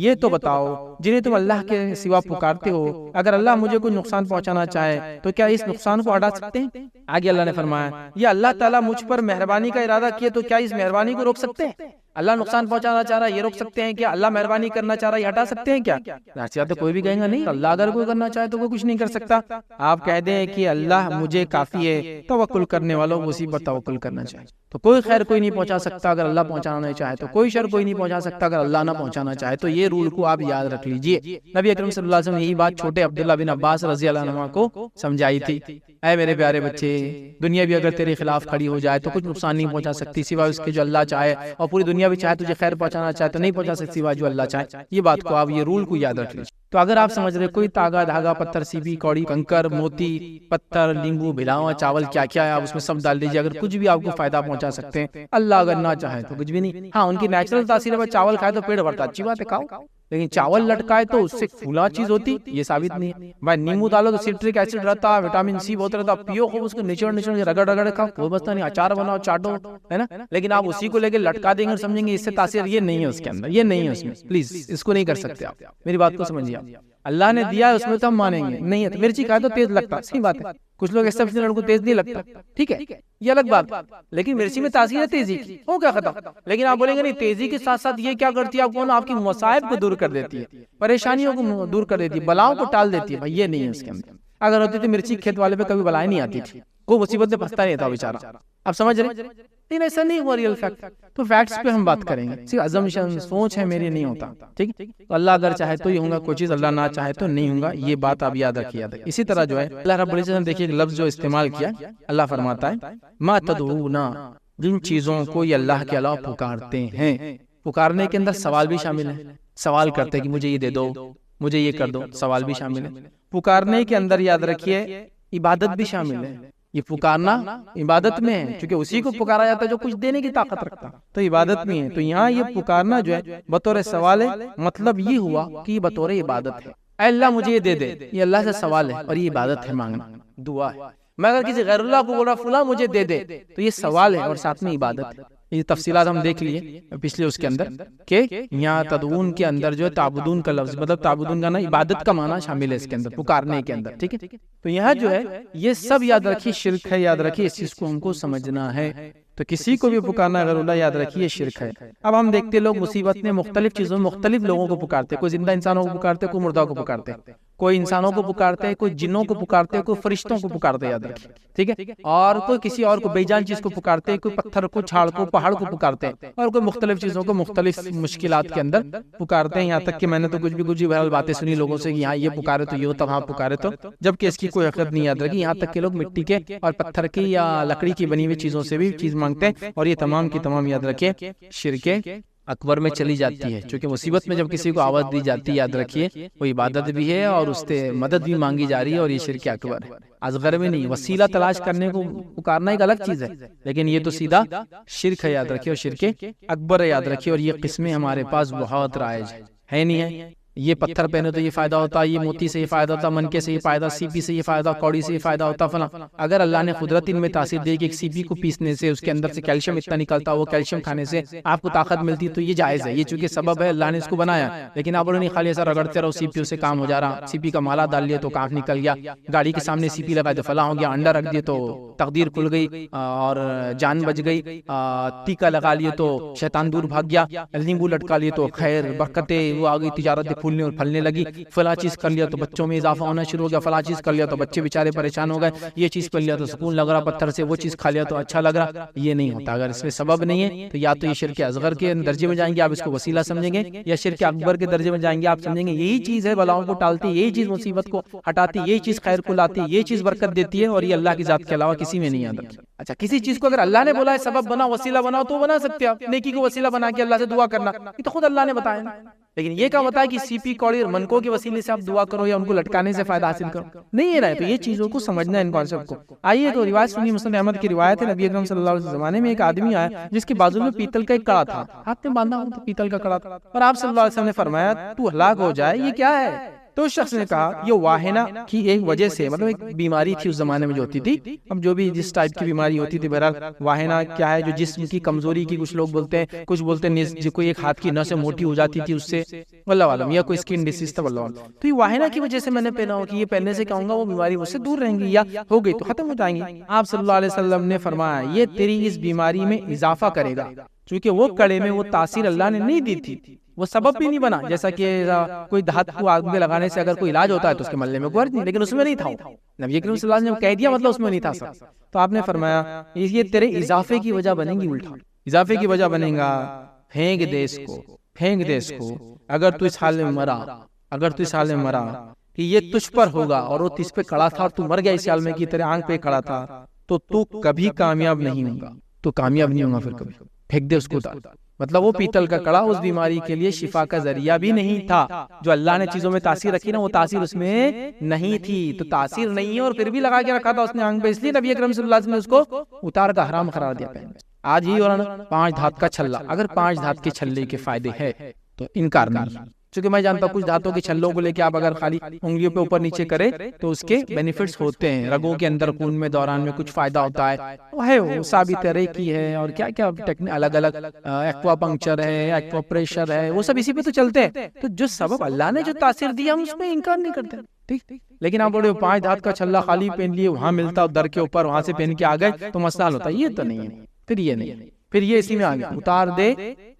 یہ تو بتاؤ جنہیں تم اللہ کے سوا پکارتے ہو، اگر اللہ مجھے کوئی نقصان پہنچانا چاہے تو کیا اس نقصان کو ہٹا سکتے ہیں؟ آگے اللہ نے فرمایا یہ اللہ تعالیٰ مجھ پر مہربانی کا ارادہ کیے تو کیا اس مہربانی کو روک سکتے ہیں؟ اللہ نقصان پہنچانا چاہ رہا ہے یہ روک سکتے ہیں کیا؟ اللہ مہربانی کرنا چاہ رہا ہے یہ ہٹا سکتے ہیں کیا؟ تو کوئی بھی کہیں گا نہیں، اللہ اگر کوئی کرنا چاہے تو کوئی کچھ نہیں کر سکتا۔ آپ کہہ دیں کہ اللہ مجھے کافی ہے، توکل کرنے والوں کو اسی پر توکل کرنا چاہیے۔ تو کوئی خیر کوئی نہیں پہنچا سکتا اگر اللہ پہنچانا نہیں چاہے، تو کوئی شر کوئی نہیں پہنچا سکتا اگر اللہ نہ پہنچانا چاہے۔ تو یہ رول کو آپ یاد رکھ لیجئے۔ نبی اکرم صلی اللہ علیہ وسلم نے یہی بات چھوٹے عبداللہ بن عباس رضی اللہ عنہ کو سمجھائی تھی، اے میرے پیارے بچے، دنیا بھی اگر تیرے خلاف کھڑی ہو جائے تو کچھ نقصان نہیں پہنچا سکتی سوائے اس کے جو اللہ چاہے، اور پوری دنیا بھی چاہے تجھے خیر پہنچانا چاہے تو نہیں پہنچا سکتی سوائے جو اللہ چاہے۔ یہ بات کو آپ یہ رول کو یاد رکھ لیجیے۔ تو اگر آپ سمجھ رہے کوئی تاگا دھاگا پتھر سیپی کوڑی کنکر موتی پتھر لیمبو بھلاواں چاول کیا کیا ہے آپ اس میں سب ڈال دیجیے، اگر کچھ بھی آپ کو فائدہ پہنچا سکتے ہیں، اللہ اگر نہ چاہے تو کچھ بھی نہیں۔ ہاں ان کی نیچرل تاثیر ہے، چاول کھائے تو پیڑ بھرتا، اچھی بات ہے کھاؤ، لیکن چاول لٹکائے تو اس سے پھولا چیز ہوتی، یہ ثابت نہیں ہے. بھائی نیمبو ڈالو تو سٹرک ایسڈ رہتا، وٹامن سی بہت رہتا، پیو خوب اس کو نچوڑ رگڑ رگڑ کھاؤ، کوئی بستا نہیں، اچار بناؤ چاٹو، ہے نا. لیکن آپ اسی کو لے کے لٹکا دیں گے اور سمجھیں گے اس سے تاثیر، یہ نہیں ہے اس کے اندر، یہ نہیں ہے اس میں. پلیز اس کو نہیں کر سکتے آپ، میری بات کو سمجھیے. آپ اللہ نے دیا ہے اس میں تو ہم مانیں گے. نہیں ہے تو مرچی کھائے تو تیز لگتا، صحیح بات ہے. کچھ لوگ ایسے لڑکوں کو تیز نہیں لگتا، ٹھیک ہے، یہ الگ بات. لیکن مرچی میں تاثیر ہے تیزی کی، ہو کیا ختم. لیکن آپ بولیں گے نہیں، تیزی کے ساتھ ساتھ یہ کیا کرتی ہے، آپ کی مصائب کو دور کر دیتی ہے، پریشانیوں کو دور کر دیتی ہے، بلاؤں کو ٹال دیتی ہے. بھائی یہ نہیں ہے اس کے اندر. اگر ہوتی تو مرچی کھیت والے پہ کبھی بلائیں نہیں آتی تھی، کوئی مصیبت میں پھنستا نہیں تھا بیچارہ. آپ سمجھ رہے؟ لیکن ایسا نہیں ہوا ریئل فیکٹ. تو فیکٹس پہ ہم بات کریں گے. صرف ازمپشن سوچ ہے میری نہیں ہوتا، ٹھیک. تو اللہ اگر چاہے تو یہ ہوگا کوئی چیز، اللہ نہ چاہے تو نہیں ہوگا. یہ بات آپ یاد رکھیے. اسی طرح جو ہے اللہ رب العزت نے دیکھیے ایک لفظ جو استعمال کیا، اللہ فرماتا ہے ما تدعونا، جن چیزوں کو یہ اللہ کے علاوہ پکارتے ہیں. پکارنے کے اندر سوال بھی شامل ہے. سوال کرتے کہ مجھے یہ دے دو، مجھے یہ کر دو، سوال بھی شامل ہے. پکارنے کے اندر یاد رکھیے عبادت بھی شامل ہے. یہ پکارنا عبادت میں ہے، کیونکہ اسی کو پکارا جاتا ہے جو کچھ دینے کی طاقت رکھتا، تو عبادت میں ہے. تو یہاں یہ پکارنا جو ہے بطور سوال ہے، مطلب یہ ہوا کہ بطور عبادت ہے. اے اللہ مجھے یہ دے دے، یہ اللہ سے سوال ہے اور یہ عبادت ہے، مانگنا دعا ہے. میں اگر کسی غیر اللہ کو بول رہا فلاں مجھے دے دے، تو یہ سوال ہے اور ساتھ میں عبادت ہے. یہ تفصیلات ہم دیکھ لیے پچھلے اس کے اندر کہ یہاں تدعون کے اندر جو ہے تعبدون کا لفظ، مطلب تعبدون کا نا عبادت کا معنی شامل ہے اس کے اندر، پکارنے کے اندر، ٹھیک ہے. تو یہاں جو ہے یہ سب یاد رکھیے شرک ہے. یاد رکھیے اس چیز کو ہم کو سمجھنا ہے. تو کسی کو بھی پکارنا غیر اللہ یاد رکھیے شرک ہے. اب ہم دیکھتے لوگ مصیبت میں مختلف چیزوں میں مختلف لوگوں کو پکارتے، کوئی زندہ انسانوں کو پکارتے، کوئی مردہ کو پکارتے، کوئی انسانوں کو پکارتے، کوئی جنوں کو پکارتے، کوئی فرشتوں کو پکارتے، یاد رکھیے، ٹھیک ہے. اور کوئی کسی اور کو بے جان چیز کو پکارتے، کوئی پتھر کو، چھاڑ کو، پہاڑ کو پکارتے، اور کوئی مختلف چیزوں کو مختلف مشکلات کے اندر پکارتے ہیں. یہاں تک کہ میں نے تو کچھ بہرحال باتیں سنی لوگوں سے کہ یہاں یہ پکارے تو یہ ہوتا، وہاں پکارے تو، جبکہ اس کی کوئی حقیقت نہیں یاد رکھی. یہاں تک کہ لوگ مٹی کے اور پتھر کی یا لکڑی کی بنی ہوئی چیزوں سے بھی چیز مانگتے ہیں، اور یہ تمام کی تمام یاد رکھیے شرک اکبر میں چلی جاتی ہے. چونکہ مصیبت میں جب کسی کو آواز دی جاتی ہے، یاد رکھیے وہ عبادت بھی ہے اور اس سے مدد بھی مانگی جا رہی ہے، اور یہ شرک اکبر ہے، اصغر میں نہیں. وسیلہ تلاش کرنے کو پکارنا ایک الگ چیز ہے، لیکن یہ تو سیدھا شرک ہے، یاد رکھیے، اور شرک اکبر ہے، یاد رکھیے. اور یہ قسمیں ہمارے پاس بہت رائج ہے نہیں ہے. یہ پتھر پہنے تو یہ فائدہ ہوتا، یہ موتی سے یہ فائدہ ہوتا، منکے سے یہ فائدہ، سی پی سے یہ فائدہ، کوڑی سے یہ فائدہ ہوتا، فلاں. اگر اللہ نے قدرت ان میں تاثیر دی کہ ایک سی پی کو پیسنے سے اس کے اندر سے کیلشیم اتنا نکلتا، وہ کیلشیم کھانے سے آپ کو طاقت ملتی، تو یہ جائز ہے. یہ چونکہ سبب ہے، اللہ نے اس کو بنایا. لیکن آپ بولے نہیں خالی ایسا رگڑتے رہو، سی پی سے کام ہو جا رہا، سی پی کا مالا ڈال لیا تو کانٹ نکل گیا، گاڑی کے سامنے سی پی لگائے تو فلاں ہو گیا، انڈا رکھ دیے تو تقدیر کھل گئی اور جان بچ گئی، ٹیکا لگا لیے تو شیطان دور بھاگ گیا، نیمبو لٹکا لیے تو خیر برکتیں وہ آ گئی، تجارتیں پھولنے اور پھلنے لگی، فلاں چیز کر لیا تو بچوں میں اضافہ ہونا شروع ہو گیا، فلاں چیز کر لیا تو بچے بیچارے پریشان ہو گئے، یہ چیز کر لیا تو سکون لگ رہا پتھر سے، وہ چیز کھا لیا تو اچھا لگ رہا. یہ نہیں ہوتا. اگر اس میں سبب نہیں ہے تو یا تو یہ شرک اصغر کے درجے میں جائیں گے، آپ اس کو وسیلہ سمجھیں گے، یا شرک اکبر کے درجے میں جائیں گے، آپ سمجھیں گے یہی چیز ہے بلاؤں کو ٹالتی، یہی چیز مصیبت کو ہٹاتی، یہی چیز خیر کو لاتی، یہی چیز برکت دیتی ہے، اور یہ اللہ کی ذات کے علاوہ کسی میں نہیں آتا. اچھا کسی چیز کو اگر اللہ نے بولا ہے سبب بنا، وسیلہ بناؤ، تو بنا سکتے آپ. نیکی کو وسیلہ بنا کے اللہ سے دعا کرنا، یہ تو خود اللہ نے بتایا. لیکن یہ کیا بتایا کہ سی پی کوڑی اور منکوں کے وسیلے سے آپ دعا کرو یا ان کو لٹکانے سے فائدہ حاصل کرو، نہیں ہے. تو یہ چیزوں کو سمجھنا ہے، ان کانسیپٹ کو. آئیے تو روایت سنی، مسند احمد کی روایت ہے، نبی اکرم صلی اللہ علیہ وسلم زمانے میں ایک آدمی آیا جس کے بازو میں پیتل کا ایک کڑا تھا، ہاتھ میں باندھا ہوا پیتل کا کڑا تھا، اور آپ صلی اللہ علیہ وسلم نے فرمایا تو ہلاک ہو جائے، یہ کیا ہے؟ تو اس شخص نے کہا یہ واہنا کی ایک وجہ سے، مطلب ایک بیماری تھی اس زمانے میں جو ہوتی تھی، اب جو بھی جس ٹائپ کی بیماری ہوتی تھی، بہرحال واہنا کیا ہے، جو جسم کی کمزوری کی، کچھ لوگ بولتے ہیں، کچھ بولتے ہیں کوئی ایک ہاتھ کی نس موٹی ہو جاتی تھی اس سے، واللہ عالم، یا کوئی اسکن ڈیزیز تھا، واللہ عالم. تو یہ واہنا کی وجہ سے میں نے پہنا ہو کہ یہ پہننے سے کہوں گا وہ بیماری مجھ سے دور رہیں گی، یا ہو گئی تو ختم ہو جائیں گی. آپ صلی اللہ علیہ وسلم نے فرمایا یہ تیری اس بیماری میں اضافہ کرے گا، چونکہ وہ کڑے میں وہ تاثیر اللہ نے نہیں دی تھی، وہ سبب بھی نہیں بنا. جیسا کہ کوئی دھات کو آگ میں لگانے سے اگر کوئی علاج ہوتا ہے تو اس کے ملنے میں کوئی نہیں، لیکن اس میں نہیں تھا. نبی کریم صلی اللہ علیہ وسلم نے کہہ دیا مطلب اس میں نہیں تھا سب. تو آپ نے فرمایا یہ تیرے اضافے کی وجہ بنے گی، الٹا اضافے کی وجہ بنے گا. پھینک دے اس کو، پھینک دے اس کو. اگر تو اس حال میں مرا، اگر تو اس حال میں مرا کہ یہ تجھ پر ہوگا، اور وہ تجھ پہ کڑا تھا اور تو مر گیا اس حال میں کہ تیرے آنکھ پہ کڑا تھا، تو کبھی کامیاب نہیں ہوگا، تو کامیاب نہیں ہوگا پھر کبھی. پھینک دے اس کو. مطلب وہ پیتل کا کڑا اس بیماری کے لیے شفا کا ذریعہ بھی نہیں تھا. جو اللہ نے چیزوں میں تاثیر رکھی نا، وہ تاثیر اس میں نہیں تھی. تو تاثیر نہیں ہے اور پھر بھی لگا کے رکھا تھا اس نے آنکھ پہ، اس لیے نبی اکرم صلی اللہ علیہ وسلم نے اس کو اتار کا حرام قرار دیا. آج ہی اور 5 دھات کا چھلا، اگر 5 دھات کے چھلے کے فائدے ہے تو انکار نہیں. چونکہ میں جانتا ہوں کچھ دھاتوں کے چھلوں کو لے کے آپ اگر خالی انگلیوں پہ اوپر نیچے کرے تو اس کے بینیفٹس ہوتے ہیں، رگوں کے اندر خون میں دوران میں کچھ فائدہ ہوتا ہے، وہ ثابت ریکی ہے اور کیا کیا الگ الگ ایکوا پنکچر ہے، ایکوا پریشر ہے، وہ سب اسی پہ تو چلتے ہیں۔ تو جو سبب اللہ نے جو تاثیر دیا ہم اس میں انکار نہیں کرتے، ٹھیک۔ لیکن آپ بولے 5 دھات کا چھلا خالی پہن لیے، وہاں ملتا در کے اوپر، وہاں سے پہن کے آ گئے تو مسئلہ ہوتا ہے، یہ تو نہیں ہے، پھر یہ نہیں، پھر یہ اسی میں آ گیا اتار دے،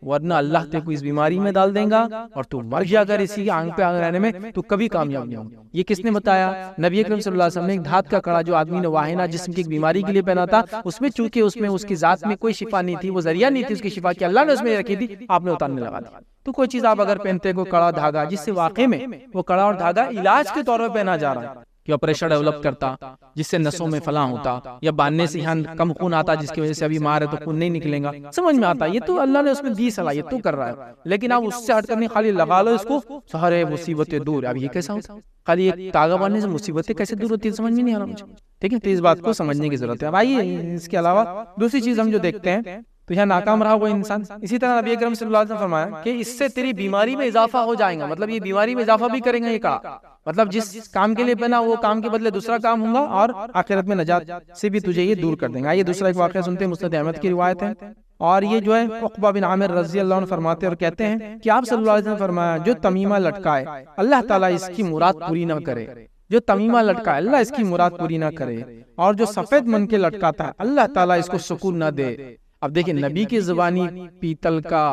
ورنہ اللہ تے کو اس بیماری میں ڈال دیں گا اور تو مر گیا اگر اسی آنکھ پہ آنکھ رہنے میں، تو کبھی کامیاب نہیں ہوگا۔ یہ کس نے بتایا؟ نبی اکرم صلی اللہ علیہ وسلم نے ایک دھات کا کڑا جو آدمی نے واہنہ جسم کی ایک بیماری کے لیے پہنا تھا، اس میں چونکہ اس کی ذات میں کوئی شفا نہیں تھی، وہ ذریعہ نہیں تھی اس کی شفا کی، اللہ نے اس میں رکھی تھی، آپ نے اتارنے لگا دیا۔ تو کوئی چیز آپ اگر پہنتے ہیں، کوئی کڑا دھاگا جس سے واقع میں وہ کڑا اور دھاگا علاج کے طور پہ پہنا جا رہا ہے کہ پریشر ڈیولپ کرتا، جس سے نسوں میں فلاں ہوتا، یا باندھنے سے یہاں کم خون آتا جس کی وجہ سے ابھی مار ہے تو خون نہیں نکلے گا، سمجھ میں آتا، یہ تو اللہ نے اس میں دی صلاحیت تو کر رہا ہے، لیکن آپ اس سے ہٹ کر نہیں خالی لگا لو اس کو، سارے مصیبتیں دور۔ اب یہ کیسا ہوتا؟ خالی ایک تاغا باندھنے سے مصیبتیں کیسے دور ہوتی ہے، سمجھ میں نہیں آ رہا مجھے، ٹھیک ہے؟ تو اس بات کو سمجھنے کی ضرورت ہے۔ اب آئیے اس کے علاوہ دوسری چیز ہم جو دیکھتے ہیں تو یہاں ناکام رہا وہ انسان، اسی طرح نبی اکرم صلی اللہ علیہ وسلم نے فرمایا کہ اس سے تیری بیماری میں اضافہ ہو جائے گا، مطلب یہ بیماری میں اضافہ بھی کریں گا یہ کڑا، مطلب جس کام کے لیے پہنا وہ کام کے بدلے دوسرا کام ہوگا، اور آخرت میں نجات سے بھی تجھے یہ دور کر دیں گا۔ یہ دوسرا ایک واقعہ سنتے ہیں، مسند احمد کی روایت ہے، اور یہ جو ہے عقبہ بن عامر رضی اللہ عنہ فرماتے اور کہتے ہیں کہ آپ صلی اللہ علیہ وسلم نے فرمایا جو تمیمہ لٹکائے اللہ تعالیٰ اس کی مراد پوری نہ کرے، جو تمیمہ لٹکائے اللہ اس کی مراد پوری نہ کرے، اور جو سفید من کے لٹکاتا ہے اللہ تعالیٰ اس کو سکون نہ دے۔ اب دیکھیں نبی کی زبانی پیتل کا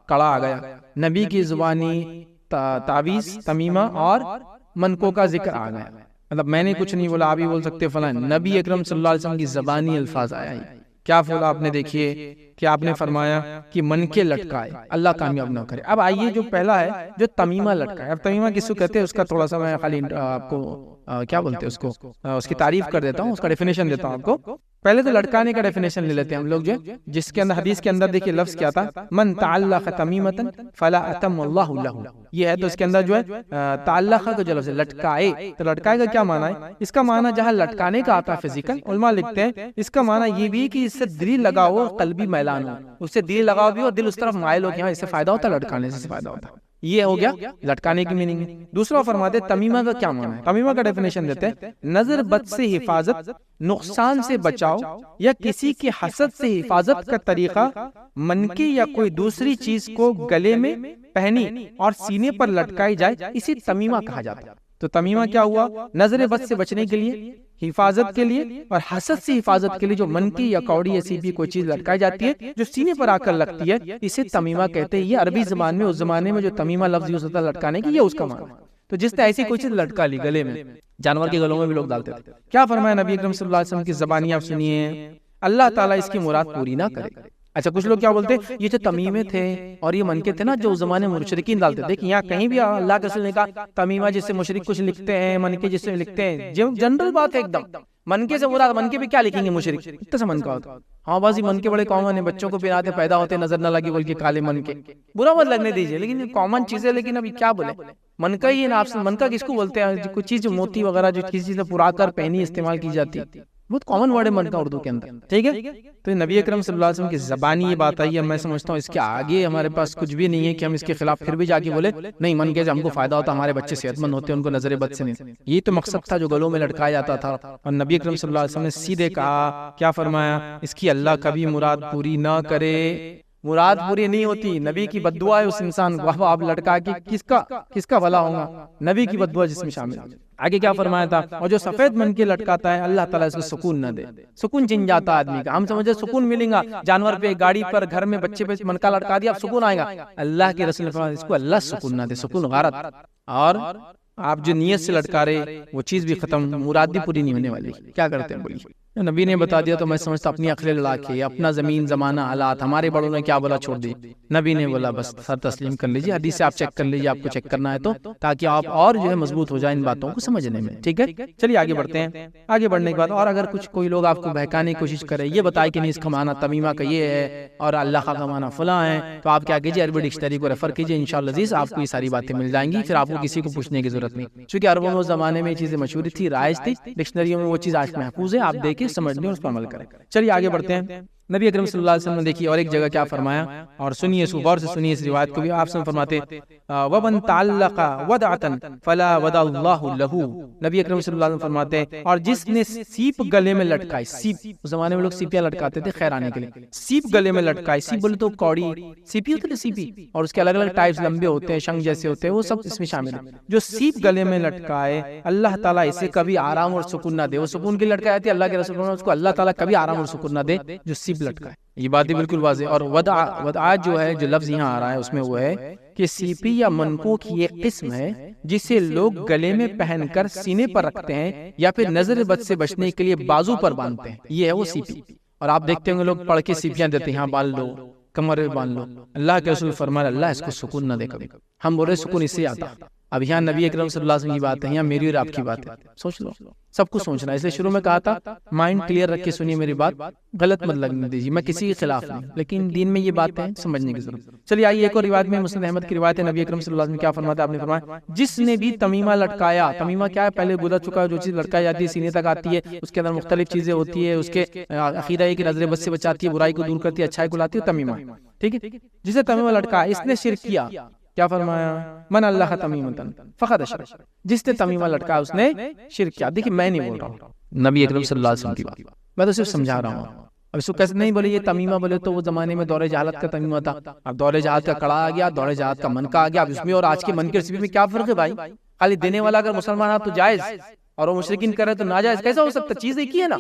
کڑا آ گیا، نبی کی زبانی تعویذ تمیمہ اور منکوں کا ذکر آ گیا، مطلب میں نے کچھ نہیں بولا، آپ ہی بول سکتے فلاں، نبی اکرم صلی اللہ علیہ وسلم کی زبانی الفاظ آیا ہی کیا بولا آپ نے؟ دیکھیے کہ آپ نے فرمایا کہ من کے لٹکائے اللہ کامیاب نہ کرے۔ اب آئیے جو پہلا ہے جو تمیمہ لٹکائے، اب تمیمہ کس کو کہتے ہیں اس کا تھوڑا سا میں خالی آپ کو کیا بولتے ہیں اس کو، اس کی تعریف کر دیتا ہوں، اس کا ڈیفینیشن دیتا ہوں آپ کو۔ پہلے تو لٹکانے کا ڈیفینیشن لے لیتے ہیں ہم لوگ، جو جس کے اندر حدیث کے اندر دیکھیے لفظ کیا تھا، من تعلق تمیمۃ فلا اتم اللہ لہ، یہ ہے تو اس کے اندر جو ہے تعلق کا جو لفظ ہے لٹکائے، تو لٹکائے کا کیا معنی ہے؟ اس کا معنی جہاں لٹکانے کا آتا ہے فزیکل، علماء لکھتے ہیں اس کا معنی یہ بھی کہ اس سے دل لگاؤ اور قلبی میلان ہو، اس سے دل لگاؤ بھی اور دل اس طرف مائل ہو کہ ہاں اس سے فائدہ ہوتا ہے، لٹکانے سے فائدہ ہوتا ہے، یہ ہو گیا لٹکانے کی میننگ ہے۔ دوسرا فرماتے تمیمہ کا کیا معنی ہے؟ تمیمہ کا ڈیفینیشن دیتے ہیں نظر بد سے حفاظت، نقصان سے بچاؤ یا کسی کی حسد سے حفاظت کا طریقہ، منکے یا کوئی دوسری چیز کو گلے میں پہنی اور سینے پر لٹکائی جائے، اسی تمیمہ کہا جاتا ہے۔ تو تمیمہ کیا ہوا؟ نظر بد سے بچنے کے لیے، حفاظت کے لیے اور حسد سے حفاظت کے لیے جو منکی یا کوڑی ایسی بھی کوئی چیز لٹکائی جاتی ہے جو سینے پر آ کر لگتی ہے، اسے تمیمہ کہتے ہیں۔ یہ عربی زبان میں اس زمانے میں جو تمیمہ لفظ یوز ہوتا ہے لٹکانے کی، یہ اس کا معنی ہے۔ تو جس طرح ایسی کوئی چیز لٹکا لی گلے میں، جانور کے گلوں میں بھی لوگ ڈالتے تھے، کیا فرمایا نبی اکرم صلی اللہ علیہ وسلم کی زبانی آپ سنیے، اللہ تعالیٰ اس کی مراد پوری نہ کرے۔ اچھا کچھ لوگ کیا بولتے ہیں یہ جو تمیمے تھے اور یہ منکے تھے نا جو زمانے میں مشرکین ڈالتے تھے، یہاں کہیں بھی اللہ کے رسول نے کہا تمیمہ جس سے مشرک کچھ لکھتے ہیں، منکے جس سے لکھتے ہیں، جنرل بات ہے ایک دم، منکے سے مراد منکے پہ کیا لکھیں گے مشرک، اتنا سا منکا ہوتا، ہاں بازی منکے بڑے کامن ہیں، بچوں کو پہناتے پیدا ہوتے نظر نہ لگے بول کے کالے منکے، برا مت لگنے دیجیے، لیکن کامن چیزیں، لیکن ابھی کیا بولے منکا ہی ہے، آپ سے منکا کس کو بولتے ہیں؟ کوئی چیز جو موتی وغیرہ جو کسی چیز پورا کر پہنی استعمال کی جاتی ہے، بہت کامن ورڈ ہے منکا اردو کے اندر، ٹھیک ہے؟ تو نبی اکرم صلی اللہ علیہ وسلم کی زبانی یہ بات آئی ہے، میں سمجھتا ہوں اس کے آگے ہمارے پاس کچھ بھی نہیں ہے کہ ہم اس کے خلاف پھر بھی جا کے بولے نہیں منکے سے ہم کو فائدہ ہوتا، ہمارے بچے صحت مند ہوتے ہیں، ان کو نظر بد سے نہیں، یہ تو مقصد تھا جو گلوں میں لٹکایا جاتا تھا، اور نبی اکرم صلی اللہ علیہ وسلم نے سیدھے کہا، کیا فرمایا؟ اس کی اللہ کبھی مراد پوری نہ کرے، مراد پوری نہیں ہوتی، نبی کی بد دعا ہے اس انسان کو، وہ آپ لٹکا کے کس کا بھلا ہوگا؟ نبی کی بد دعا جس میں شامل ہے۔ آگے کیا فرمایا تھا؟ اور جو سفید من کے لٹکاتا ہے اللہ تعالیٰ اس کو سکون نہ دے، سکون چھن جاتا ہے آدمی کا، ہم سمجھے سکون ملیں گا جانور پہ، گاڑی پر، گھر میں بچے پہ منکا لٹکا دیا اب سکون آئے گا، اللہ کے رسول نے فرمایا اس کو اللہ سکون نہ دے، سکون غارت، اور آپ جو نیت سے لٹکا رہے وہ چیز بھی ختم، مراد بھی پوری نہیں ہونے والی، کیا کرتے ہیں بولیے؟ نبی نے بتا دیا تو میں سمجھتا اپنی عقلیں لڑا کے، اپنا زمین زمانہ حالات، ہمارے بڑوں نے کیا بولا چھوڑ دی، نبی نے بولا بس سر تسلیم کر لیجیے، حدیث سے آپ چیک کر لیجیے، آپ کو چیک کرنا ہے تو، تاکہ آپ اور جو ہے مضبوط ہو جائیں ان باتوں کو سمجھنے میں، ٹھیک ہے؟ چلیے آگے بڑھتے ہیں۔ آگے بڑھنے کے بعد اور اگر کچھ کوئی لوگ آپ کو بہکانے کی کوشش کرے، یہ بتائے کہ نہیں اس کا معنی تمیمہ کا یہ ہے اور اللہ کا معنی فلاں ہے، تو آپ کیا کیجیے عربی ڈکشنری کو ریفر کیجیے، انشاءاللہ عزیز آپ کو یہ ساری باتیں مل جائیں گی، پھر آپ کو کسی کو پوچھنے کی ضرورت نہیں، چونکہ عربوں میں اس زمانے میں یہ چیزیں مشہور تھی، رائج تھی، ڈکشنریوں میں وہ چیز آج محفوظ ہے، آپ دیکھیں سمجھ لیں اور اس پر عمل کریں۔ چلیے آگے بڑھتے ہیں۔ نبی اکرم صلی اللہ علیہ وسلم نے دیکھی اور ایک جگہ کیا فرمایا، اور سنیے اس کو غور سے سنیے اس روایت کو بھی. آپ سے فرماتے وَمَنْ تَعَلَّقَ وَدْعَةً فَلَا وَدَعَ اللَّهُ لَهُ. نبی اکرم صلی اللہ علیہ وسلم فرماتے ہیں اور جس نے سیپ گلے میں لٹکائی، سیپ اس زمانے میں لوگ سیپیاں لٹکاتے تھے خیر آنے کے لیے، سیپ گلے میں لٹکائی، سیپ بولے تو کوڑی سیپی ہوتے تھے، سیپی اور اس کے الگ الگ ٹائپس لمبے ہوتے ہیں، شنگ جیسے ہوتے ہیں، وہ سب اس میں شامل ہیں. جو سیپ گلے میں لٹکائے اللہ تعالیٰ اسے کبھی آرام اور سکون نہ دے. وہ سکون کے لٹکائے تھے اللہ کے رسول نے، اس کو اللہ تعالیٰ کبھی آرام اور سکون نہ دے جو سیپ لٹکائے. یہ بات بالکل واضح. اور ودع جو ہے جو لفظ یہاں آ رہا ہے اس میں وہ ہے کہ سیپی یا منکو کی ایک قسم ہے جسے لوگ گلے میں پہن کر سینے پر رکھتے ہیں یا پھر نظر بد سے بچنے کے لیے بازو پر باندھتے ہیں. یہ ہے وہ سیپی. اور آپ دیکھتے ہوں گے لوگ پڑھ کے سیپیاں دیتے ہیں، یہاں باندھ لو، کمر میں باندھ لو. اللہ کے رسول فرمایا اللہ اس کو سکون نہ دے کبھی. ہم بولے سکون اس سے آتا. اب یہاں نبی اکرم صلی اللہ علیہ وسلم کی بات ہے، یہاں میری اور آپ کی بات ہے. سوچ لو، سب کچھ سوچنا ہے. اس لیے شروع میں کہا تھا مائنڈ کلیئر رکھ کے سنیے میری بات، غلط مت لگنے دیجیے. میں کسی کے خلاف نہیں، لیکن دین میں یہ باتیں سمجھنے کی ضرورت. چلیے آئیے ایک اور روایت میں مسند احمد کی روایت ہے. نبی اکرم صلی اللہ علیہ وسلم کیا فرماتا ہے؟ آپ نے فرمایا جس نے بھی تمیمہ لٹکایا، تمیمہ کیا ہے؟ پہلے گزر چکا جو چیز لٹکائی جاتی ہے سینے تک آتی ہے، اس کے اندر مختلف چیزیں ہوتی ہے، اس کے عقیدہ ہے کہ نظر بد سے بچاتی ہے، برائی کو دور کرتی ہے، اچھائی کو لاتی ہے، تمیمہ. ٹھیک ہے، جسے تمیمہ لٹکایا اس نے شرک کیا. کیا فرمایا؟ من اللہ تمیمتن فقد اشرک. جس نے تمیمہ لٹکایا اس نے شرک کیا. دیکھیں میں نہیں بول رہا ہوں، نبی اکرم صلی اللہ علیہ وسلم کی بات، میں تو صرف سمجھا رہا ہوں. اب اس کو کیسے نہیں بولے یہ تمیمہ بولے تو وہ زمانے میں دور جہالت کا تمیمہ تھا. اب دور جہالت کا کڑا آ گیا، دور جہالت کا من کا آ گیا. اب اس میں اور آج کے من کی ریسیپی میں کیا فرق ہے بھائی؟ خالی دینے والا اگر مسلمان تو جائز اور وہ مشرکین کرے تو ناجائز. کیسا ہو سکتا؟ چیز ایک ہی ہے نا.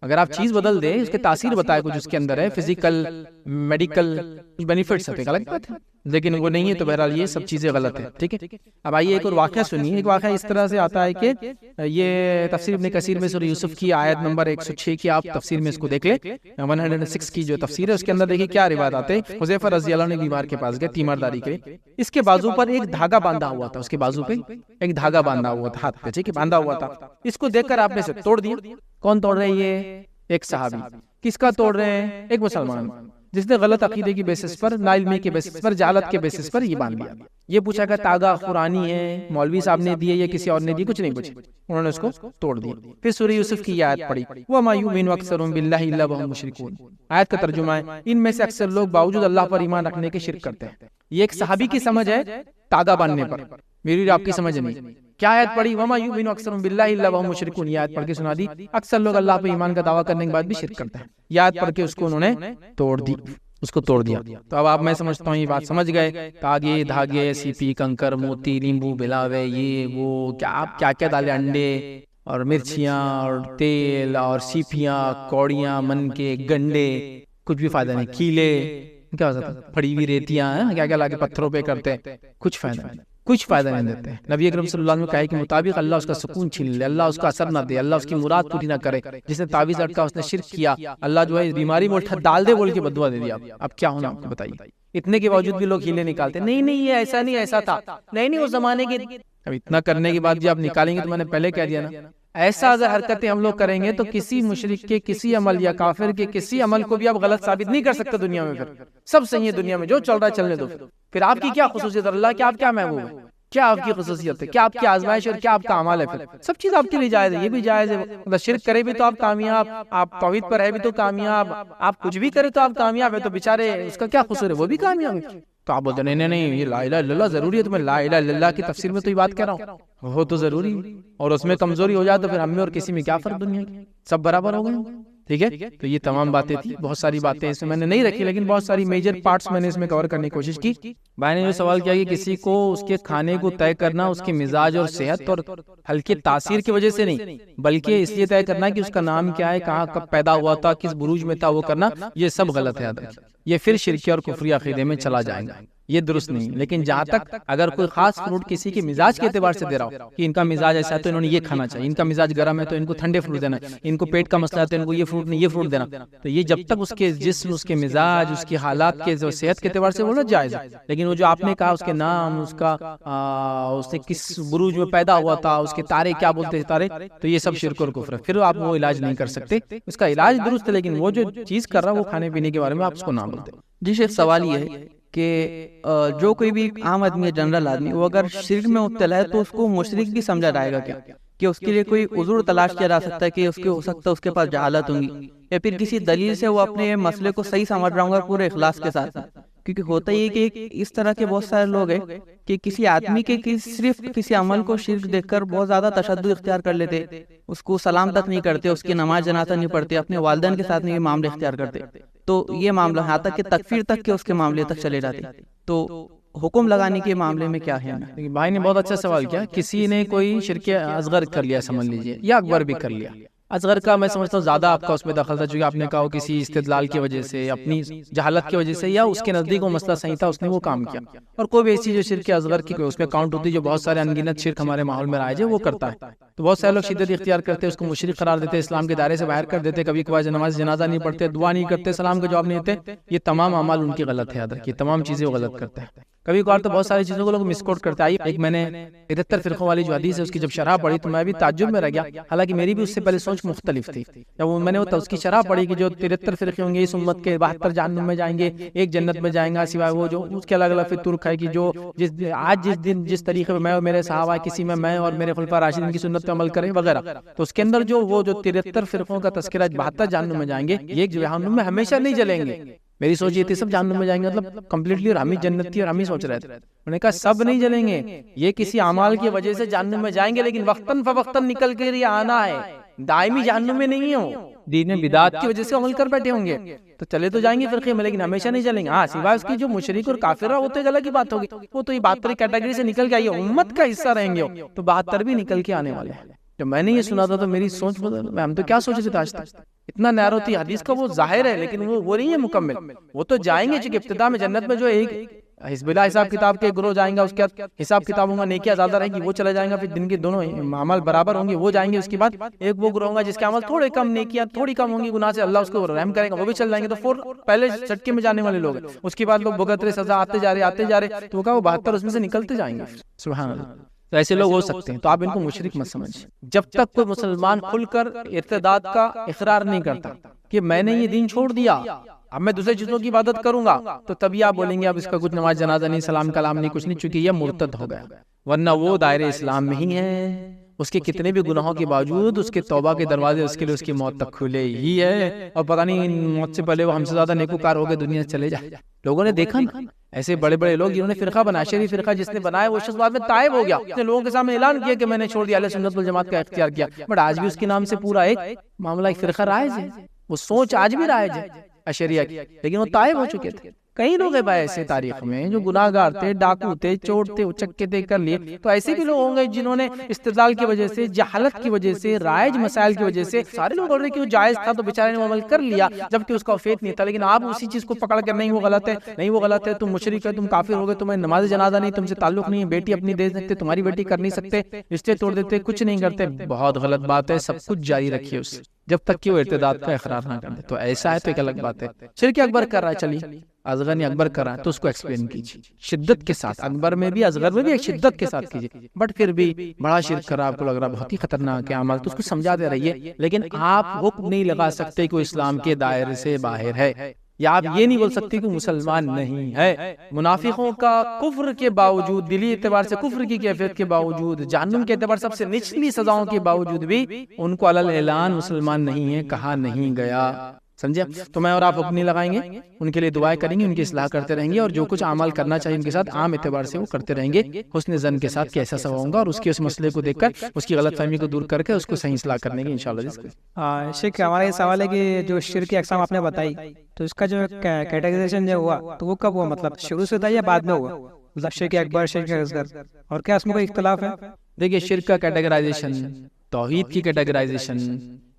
اگر آپ چیز بدل دیں، اس کے تاثیر بتائے کچھ اس کے اندر ہے، فزیکل میڈیکل کچھ بینیفٹس ہے، غلط بات ہے، لیکن وہ نہیں ہے تو بہرحال یہ سب چیزیں غلط ہیں. ٹھیک ہے، اب آئیے ایک اور واقعہ سنیے. ایک واقعہ اس طرح سے آتا ہے کہ یہ تفسیر ابن کثیر میں سورہ یوسف کی آیت نمبر 106 کی آپ تفسیر میں اس کو دیکھ لیں. 106 کی جو تفسیر ہے اس کے اندر دیکھیں کیا روایت آتے ہیں. حذیفہ رضی اللہ عنہ بیمار کے پاس گئے تیمارداری کے لیے. اس کے بازو پر ایک دھاگا باندھا ہوا تھا، اس کے بازو پہ ایک دھاگا باندھا ہوا تھا، ہاتھ پہ ٹھیک ہے باندھا ہوا تھا. اس کو دیکھ کر آپ نے سے توڑ دیا. کون توڑ رہے ہیں؟ یہ ایک صحابی. کس کا توڑ رہے ہیں؟ ایک مسلمان جس نے غلط عقیدے کی بیسس پر، نا علمی کے بیسس پر، جہالت کے بیسس پر یہ باندھ لیا. یہ پوچھا کہ تاگا قرآنی ہے، مولوی صاحب نے دیے یا کسی اور نے دی؟ کچھ نہیں پوچھا، انہوں نے اس کو توڑ دیا. پھر سورہ یوسف کی آیت پڑھی وَمَا يُؤْمِنُ أَكْثَرُهُم بِاللَّهِ إِلَّا وَهُم مُشْرِكُونَ. آیت کا ترجمہ ہے ان میں سے اکثر لوگ باوجود اللہ پر ایمان رکھنے کے شرک کرتے ہیں. یہ ایک صحابی کی سمجھ ہے تاگا باندھنے پر، میری آپ کی سمجھ نہیں. کیا آیت پڑھی؟ وَمَا يُؤْمِنُ أَكْثَرُهُم بِاللَّهِ إِلَّا وَهُم مُشْرِكُونَ. یہ آیت پڑھ کے سنا دی اکثر لوگ اللہ پہ ایمان کا دعویٰ کرنے کے بعد بھی شرک کرتے ہیں. یہ آیت پڑھ کے اس کو انہوں نے توڑ دی، اس کو توڑ دیا. تو اب آپ میں سمجھتا ہوں یہ بات سمجھ گئے. تاگے دھاگے سیپی کنکر موتی لیمبو بلاوے یہ وہ کیا آپ کیا کیا ڈالے، انڈے اور مرچیاں اور تیل اور سیپیاں کوڑیاں من کے گنڈے، کچھ بھی فائدہ نہیں. کیلے کیا ہوتا ہے، پھڑی ہوئی ریتیاں کیا کیا لا کے پتھروں پہ کرتے، کچھ فائدہ نہیں، کچھ فائدہ نہیں دیتے. نبی اکرم صلی اللہ علیہ وسلم کہا کہ مطابق اللہ اس کا سکون چھین لے، اللہ اس کا اثر نہ دے، اللہ اس کی مراد پوری نہ کرے. جس نے تعویذ لٹکا اس نے شرک کیا، اللہ جو ہے بیماری میں اٹھا ڈال دے بول کے بددعا دے دیا. اب کیا ہونا آپ کو بتائیے؟ اتنے کے باوجود بھی لوگ ہیلے نکالتے، نہیں نہیں یہ ایسا نہیں ایسا تھا، نہیں نہیں اس زمانے کے. اب اتنا کرنے کے بعد جب آپ نکالیں گے تو میں نے پہلے کہہ دیا نا، ایسا حرکتیں ہم لوگ کریں گے تو کسی مشرک کے کسی عمل یا کافر کے کسی عمل کو بھی آپ غلط ثابت نہیں کر سکتے دنیا میں. پھر سب صحیح ہے دنیا میں، جو چل رہا ہے چلنے دو. پھر آپ کی کیا خصوصیت، اللہ کی آپ کیا محبوب ہے، کیا آپ کی خصوصیت ہے، کیا آپ کی آزمائش اور کیا آپ کا عمل ہے. پھر سب چیز آپ کے لیے جائز ہے، یہ بھی جائز ہے. مطلب شرک کرے بھی تو آپ کامیاب، آپ توحید پر ہے بھی تو کامیاب، آپ کچھ بھی کرے تو آپ کامیاب ہے. تو بیچارے اس کا کیا قصور ہے، وہ بھی کامیاب ہے. تو آپ بولتے نہیں نہیں یہ لا الہ الا اللہ ضروری ہے. تو میں لا الہ الا اللہ کی تفسیر میں تو یہ بات کہہ رہا ہوں، وہ تو ضروری ہے. اور اس میں کمزوری ہو جائے تو پھر ہم میں اور کسی میں کیا فرق، دنیا کی سب برابر ہو گئے. ٹھیک ہے، تو یہ تمام باتیں تھی. بہت ساری باتیں اس میں نے نہیں رکھی، لیکن بہت ساری میجر پارٹس میں نے اس میں کور کرنے کی کوشش کی. بھائی نے جو سوال کیا کہ کسی کو اس کے کھانے کو طے کرنا اس کے مزاج اور صحت اور ہلکی تاثیر کی وجہ سے نہیں، بلکہ اس لیے طے کرنا کہ اس کا نام کیا ہے، کہاں کب پیدا ہوا تھا، کس بروج میں تھا، وہ کرنا یہ سب غلط ہے. یہ پھر شرکی اور کفری عقیدے میں چلا جائے گا، یہ درست نہیں. لیکن جہاں تک اگر کوئی خاص فروٹ کسی کے مزاج کے اعتبار سے دے رہا ہو کہ ان کا مزاج ایسا ہے تو انہوں نے یہ کھانا چاہیے، ان کا مزاج گرم ہے تو ان کو ٹھنڈے فروٹ دینا، ان کو پیٹ کا مسئلہ ہے تو ان کو یہ فروٹ نہیں یہ فروٹ دینا، تو یہ جب تک اس کے جسم، اس کے مزاج، اس کی حالات کے صحت کے اعتبار سے بولنا جائز ہے. لیکن وہ جو آپ نے کہا اس کے نام، اس کا اس نے کس بروج میں پیدا ہوا تھا، اس کے تارے کیا بولتے ہیں تارے، تو یہ سب شرک اور کفر ہے. پھر آپ وہ علاج نہیں کر سکتے. اس کا علاج درست ہے، لیکن وہ جو چیز کر رہا ہے وہ کھانے پینے کے بارے میں آپ اس کو نہ بولتے. جی شیخ، سوال یہ ہے کہ جو کوئی بھی عام آدمی ہے، جنرل آدمی، وہ اگر شرک میں مبتلا ہے تو اس کو مشرک بھی سمجھا جائے گا کیا؟ کہ اس کے لیے کوئی عذر تلاش کیا جا سکتا ہے کہ اس کے ہو سکتا ہے اس کے پاس جہالت ہوں گی، یا پھر کسی دلیل سے وہ اپنے مسئلے کو صحیح سمجھ رہا ہوں گا پورے اخلاص کے ساتھ. کیونکہ ہوتا یہ کہ اس طرح کے بہت سارے لوگ ہیں کہ کسی آدمی کے صرف کسی عمل کو شرک دیکھ کر بہت زیادہ تشدد اختیار کر لیتے, اس کو سلام تک نہیں کرتے, اس کی نماز جنازہ نہیں پڑھتے, اپنے والدین کے ساتھ نہیں یہ معاملے اختیار کرتے. تو یہ معاملہ یہاں تک کہ تکفیر تک کے اس کے معاملے تک چلے جاتے. تو حکم لگانے کے معاملے میں کیا ہے؟ بھائی نے بہت اچھا سوال کیا. کسی نے کوئی شرک اصغر کر لیا سمجھ لیجئے, یا اکبر بھی کر لیا. اصغر کا میں سمجھتا ہوں زیادہ آپ کا اس میں دخل تھا, چونکہ آپ نے کہا کسی استدلال کی وجہ سے, اپنی جہالت کی وجہ سے, یا اس کے نزدیک وہ مسئلہ صحیح تھا اس نے وہ کام کیا. اور کوئی بھی ایسی جو شرک اصغر کی اس میں کاؤنٹ ہوتی ہے, جو بہت سارے انگنت شرک ہمارے ماحول میں رائج ہے, وہ کرتا ہے. تو بہت سارے لوگ شدت اختیار کرتے, اس کو مشرک قرار دیتے, اسلام کے دائرے سے باہر کر دیتے, کبھی کبھار نماز جنازہ نہیں پڑھتے, دعا نہیں کرتے, سلام کا جواب نہیں دیتے. یہ تمام اعمال ان کی غلط ہے, یاد رکھیے تمام چیزیں وہ غلط کرتے ہیں. کبھی کبھار تو بہت ساری چیزوں کو لوگ مس کوٹ کرتے ہیں. ایک میں نے 73 فرقوں والی جو حدیث ہے اس کی جب شرح پڑھی تو میں بھی تعجب میں رہ گیا, حالانکہ میری بھی اس سے پہلے سوچ مختلف تھی. جب میں نے اس کی شرح پڑھی کہ جو 73 فرقے ہوں گے اس امت کے 72 جہنم میں جائیں گے, ایک جنت میں جائیں گا, سوائے وہ جو اس کے الگ الگ پھر ترک ہے کہ جو جس دن جس طریقے میں اور میرے صحابہ کسی میں اور میرے خلفاء راشدین کی سنت پہ عمل کریں وغیرہ. تو اس کے اندر جو 73 فرقوں کا تذکرہ 72 جہنم میں جائیں گے, یہ جہنم میں ہمیشہ نہیں جلیں گے. میری سوچ یہ تھی سب جہنم میں جائیں گے, مطلب کمپلیٹلی, اور ہم ہی جنت تھی اور ہم ہی سوچ رہے تھے. انہوں نے کہا سب نہیں جلیں گے, یہ کسی اعمال کی وجہ سے جہنم میں جائیں گے, لیکن وقتاً فوقتاً نکل کے یہ آنا ہے, دائمی جہنم میں نہیں ہو. دین میں بدعات کی وجہ سے عمل کر بیٹھے ہوں گے تو چلے تو جائیں گے فرقے میں, لیکن ہمیشہ نہیں چلیں گے. ہاں سوائے اس کی جو مشرک اور کافر ہوتے ہیں الگ کی بات ہوگی, وہ تو یہ 72 کیٹیگری سے نکل کے آئی, امت کا حصہ رہیں گے, تو 72 بھی نکل کے آنے والے ہیں. جب میں نے یہ سنا تھا تو میری سوچ بدل, ہم تو کیا سوچ رہے تھے آج تک, اتنا نیرو تھی حدیث کا. وہ ظاہر ہے لیکن وہ نہیں ہے مکمل. وہ تو جائیں گے چونکہ ابتدا میں جنت میں جو ایک حزب اللہ حساب کتاب کے گروہ جائیں گا, اس کے بعد حساب کتاب ہوگا, نیکیاں زیادہ رہیں گی, وہ چلا جائیں گا. پھر دن کے دونوں عمل برابر ہوں گے, وہ جائیں گے. اس کے بعد ایک وہ گروہ ہوگا جس کے عمل تھوڑے کم, نیکیاں تھوڑی کم ہوں گی, گناہ سے اللہ اس کو رحم کرے گا, وہ بھی چل جائیں گے. تو پہلے چٹکے میں جانے والے لوگ ہیں. اس کے بعد لوگ بھگت رہے, سزا آتے جا رہے, تو وہ 72 اس میں سے نکلتے جائیں گے. سبحان اللہ. تو ایسے لوگ ہو سکتے ہیں, تو آپ ان کو مشرک مت سمجھیں. جب تک کوئی مسلمان کھل کر ارتداد کا اقرار نہیں کرتا کہ میں نے یہ دین چھوڑ دیا, اب میں دوسرے چیزوں کی عبادت کروں گا, تو تبھی آپ بولیں گے اب اس کا کچھ نماز جنازہ نہیں, سلام کلام نہیں, کچھ نہیں, چونکہ یہ مرتد ہو گیا. ورنہ وہ دائرے اسلام میں ہی ہے, اس کے کتنے بھی گناہوں کے باوجود اس کے توبہ کے دروازے اس کے لیے اس کی موت تک کھلے ہی ہے. اور پتہ نہیں موت سے پہلے وہ ہم سے زیادہ نیکوکار ہو گئے دنیا سے چلے جائے. لوگوں نے دیکھا نا ایسے بڑے بڑے لوگ جنہوں نے فرقہ بنایا, شریف فرقہ جس نے بنایا, وہ شخص بعد میں تائب ہو گیا, اس نے لوگوں کے سامنے اعلان کیا کہ میں نے چھوڑ دیا, اہل سنت والجماعت کا اختیار کیا. بٹ آج بھی اس کے نام سے پورا ایک معاملہ, ایک فرقہ رائج ہے, وہ سوچ آج بھی رائج ہے اشریعہ کی, لیکن وہ تائب ہو چکے تھے. کئی لوگ ہیں بھائی ایسے تاریخ میں جو گناہ گار تھے, ڈاکو تھے, چور تھے, اچکے تھے, کر لیے. تو ایسے بھی لوگ ہوں گے جنہوں نے استدلال کی وجہ سے, جہالت کی وجہ سے, رائج مسائل کی وجہ سے, سارے لوگ بول رہے کہ وہ جائز تھا تو بیچارے نے عمل کر لیا جبکہ اس کا فیت نہیں تھا. لیکن آپ اسی چیز کو پکڑ کر نہیں وہ غلط ہے, نہیں وہ غلط ہے, تم مشرک ہے, تم کافر ہو گئے, تمہیں نماز جنازہ نہیں, تم سے تعلق نہیں ہے, بیٹی اپنی دے سکتے, تمہاری بیٹی کر نہیں سکتے, رشتے توڑ دیتے, کچھ نہیں کرتے. بہت غلط بات ہے. سب کچھ جاری رکھیے اس جب تک کہ وہ ارتداد کا اقرار نہ کر دے. تو ایسا ہے تو ایک الگ بات ہے. شرک اکبر کر رہا ہے, چلیے اصغر نے اکبر کر رہا ہے تو اس کو ایکسپلین کیجیے شدت کے ساتھ. اکبر میں بھی اصغر میں بھی ایک شدت کے ساتھ کیجیے. بٹ پھر بھی بڑا شرک کر رہا, آپ کو لگ رہا بہت ہی خطرناک ہے عمل, تو اس کو سمجھاتے رہیے. لیکن آپ حکم نہیں لگا سکتے کہ وہ اسلام کے دائرے سے باہر ہے, یا آپ یہ نہیں بول سکتے کہ مسلمان نہیں ہے. منافقوں کا کفر کے باوجود, دلی اعتبار سے کفر کی کیفیت کے باوجود, جہنم کے اعتبار سب سے نچلی سزاؤں کے باوجود بھی ان کو علی اعلان مسلمان نہیں ہے کہا نہیں گیا. سمجھے؟ تو میں اور آپ حکم نہیں لگائیں گے, ان کے لیے دعائیں کریں گے, ان کی اصلاح کرتے رہیں گے, اور جو کچھ عمل کرنا چاہیے ان کے ساتھ عام اعتبار سے وہ کرتے رہیں گے, حسن ظن کے ساتھ کیسا سوا ہوں گا, اور اس کے اس مسئلے کو دیکھ کر اس کی غلط فہمی کو دور کر کے اس کو صحیح اصلاح کرنے کی انشاءاللہ. شیخ ہمارا یہ سوال ہے کہ جو شرک کی اقسام آپ نے بتائی, تو اس کا جو کیٹیگرائزیشن جو ہوا تو وہ کب ہوا, مطلب شروع سے تھا یا بعد میں ہوا, مطلب شرک اکبر, شرک اصغر, اور کیا اس میں کوئی اختلاف ہے؟ دیکھیے شرک کا کیٹیگرائزیشن, توحید کی کیٹیگرائزیشن,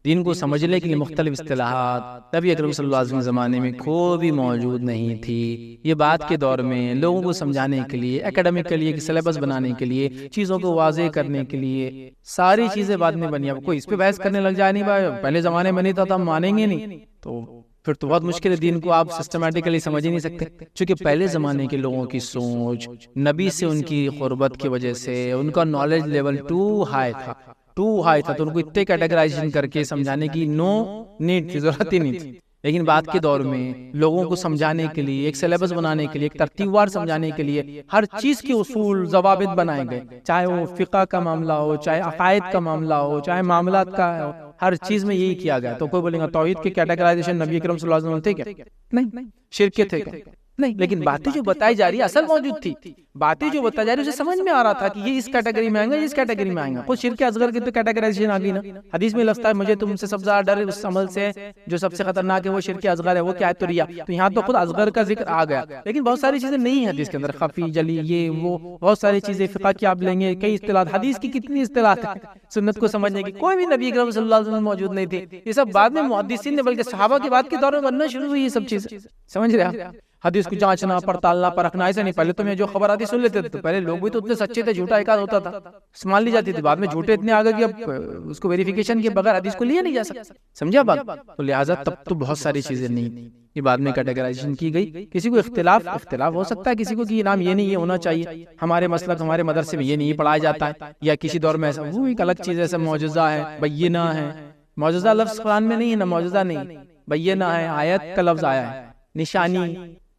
دین کو سمجھنے کے لیے مختلف اصطلاحات نبی اکرم صلی اللہ علیہ وسلم زمانے میں کوئی بھی موجود نہیں تھی. یہ بات کے دور میں لوگوں کو سمجھانے کے لیے, اکیڈمکلی ایک سلیبس بنانے کے لیے, چیزوں کو واضح کرنے کے لیے ساری چیزیں بعد میں بنی. اب کوئی اس پہ بحث کرنے لگ جائے, نہیں بھائی پہلے زمانے میں نہیں تھا تو ہم مانیں گے نہیں, تو پھر تو بہت مشکل ہے. دین کو آپ سسٹمیٹکلی سمجھ ہی نہیں سکتے, چونکہ پہلے زمانے کے لوگوں کی سوچ, نبی سے ان کی قربت کی وجہ سے ان کا نالج لیول ٹو ہائی تھا, تو ان کو اتنے کیٹیگرائزیشن کر کے سمجھانے کی نیڈ تھی, ضرورت ہی نہیں تھی. لیکن بعد کے دور میں لوگوں کو سمجھانے کے لیے, ایک سلیبس بنانے کے لیے, ایک ترتیب وار سمجھانے کے لیے ہر چیز کے اصول, ضوابط بنائے گئے, چاہے وہ فقہ کا معاملہ ہو, چاہے عقائد کا معاملہ ہو, چاہے معاملات کا ہر چیز میں یہی کیا گیا. تو کوئی بولے گا توحید کے کیٹیگرائزیشن نبی اکرم صلی اللہ علیہ وسلم تھے کیا؟ نہیں. شرک کے تھے کیا؟ نہیں. لیکن باتیں جو بتائی جا رہی ہے اصل موجود تھی. باتیں جو بتائی جا رہی ہے اسے سمجھ میں آ رہا تھا کہ یہ اس کیٹیگری میں آئیں گا، اس کیٹیگری میں آئیں گا. خود شرک اصغر کی تو کیٹیگرائزیشن آ گئی نا. حدیث میں لفظ ہے مجھے تم سے سب سے زیادہ ڈر اس عمل سے جو سب سے خطرناک ہے وہ شرک اصغر ہے. وہ کیا ہے؟ تو ریا. تو یہاں تو خود اصغر کا ذکر آ گیا. لیکن بہت ساری چیزیں نہیں ہیں حدیث کے اندر، خفی، جلی، یہ وہ بہت ساری چیزیں فقہ کی آپ لیں گے، کئی اصطلاحات. حدیث کی کتنی اصطلاحات ہیں سنت کو سمجھنے کی. کوئی بھی نبی اکرم صلی اللہ علیہ وسلم موجود نہیں تھے. یہ سب بعد میں محدثین نے بلکہ صحابہ کے بعد کے دور میں بننا شروع ہوئی یہ سب چیزیں. سمجھ رہے آپ؟ حدیث کو جانچنا، پڑتالنا، پرکھنا ایسا نہیں. پہلے تو میں جو خبر آتی سن لیتے تھے. تو پہلے لوگ بھی تو اتنے سچے تھے، جھوٹا ایک آدھ ہوتا تھا مان لی جاتی تھی. بعد میں جھوٹے اتنے آگے کہ اب اس کو ویریفیکیشن کے بغیر حدیث کو لیا نہیں جا سکتا. سمجھا بات؟ تو لہٰذا تب تو بہت ساری چیزیں نہیں تھی. یہ بعد میں کیٹیگرائزیشن کی گئی. کسی کو اختلاف ہو سکتا ہے، کسی کو کہ یہ نام یہ نہیں، یہ ہونا چاہیے. ہمارے مسلک ہمارے مدرسے میں یہ نہیں پڑھایا جاتا ہے، یا کسی دور میں ایسا. وہ ایک الگ چیز ہے. ایسا معجزہ ہے، بینہ ہے. معجزہ لفظ قرآن میں نہیں ہے نا، معجزہ نہیں. بینہ ہے، آیت کا لفظ آیا ہے، نشانی،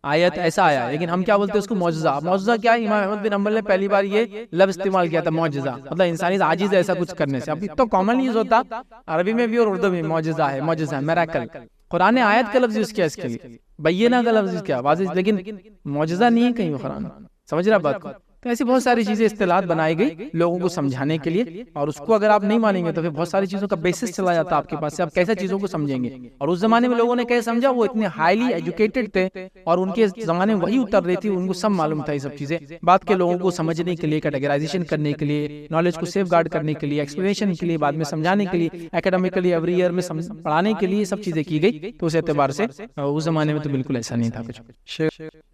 آیت ایسا آیا ہے. لیکن ہم کیا بولتے ہیں اس کو؟ معجزہ. معجزہ کیا ہے؟ امام احمد بن حنبل نے پہلی بار یہ لفظ استعمال کیا تھا، معجزہ. مطلب انسانی عاجز ہے ایسا کچھ کرنے سے. اب تو کامن یوز ہوتا عربی میں بھی اور اردو میں. معجزہ ہے، معجزہ ہے، میراکل. قرآن نے آیت کا لفظ یوز کیا اس کے لیے، بینہ کا لفظ یوز کیا واضح. لیکن معجزہ نہیں ہے کہیں قرآن. سمجھ رہا بات کو؟ تو ایسی بہت ساری چیزیں اصطلاحات بنائی گئی لوگوں کو سمجھانے کے لیے. اور اس کو اگر آپ نہیں مانیں گے تو پھر بہت ساری چیزوں کا بیسس چلا جاتا آپ کے پاس سے. آپ کیسے چیزوں کو سمجھیں گے؟ اور اس زمانے میں لوگوں نے کیسے سمجھا؟ وہ اتنے ہائیلی ایجوکیٹڈ تھے اور ان کے زمانے میں وہی اتر رہی تھی، ان کو سب معلوم تھا یہ سب چیزیں. بعد کے لوگوں کو سمجھنے کے لیے، کیٹیگرائزیشن کرنے کے لیے، نالج کو سیف گارڈ کرنے کے لیے، ایکسپلینیشن کے لیے، بعد میں سمجھانے کے لیے، اکیڈمیکلی ایوری ایئر میں پڑھانے کے لیے سب چیزیں کی گئی. تو اس اعتبار سے اس زمانے میں تو بالکل ایسا نہیں تھا کچھ.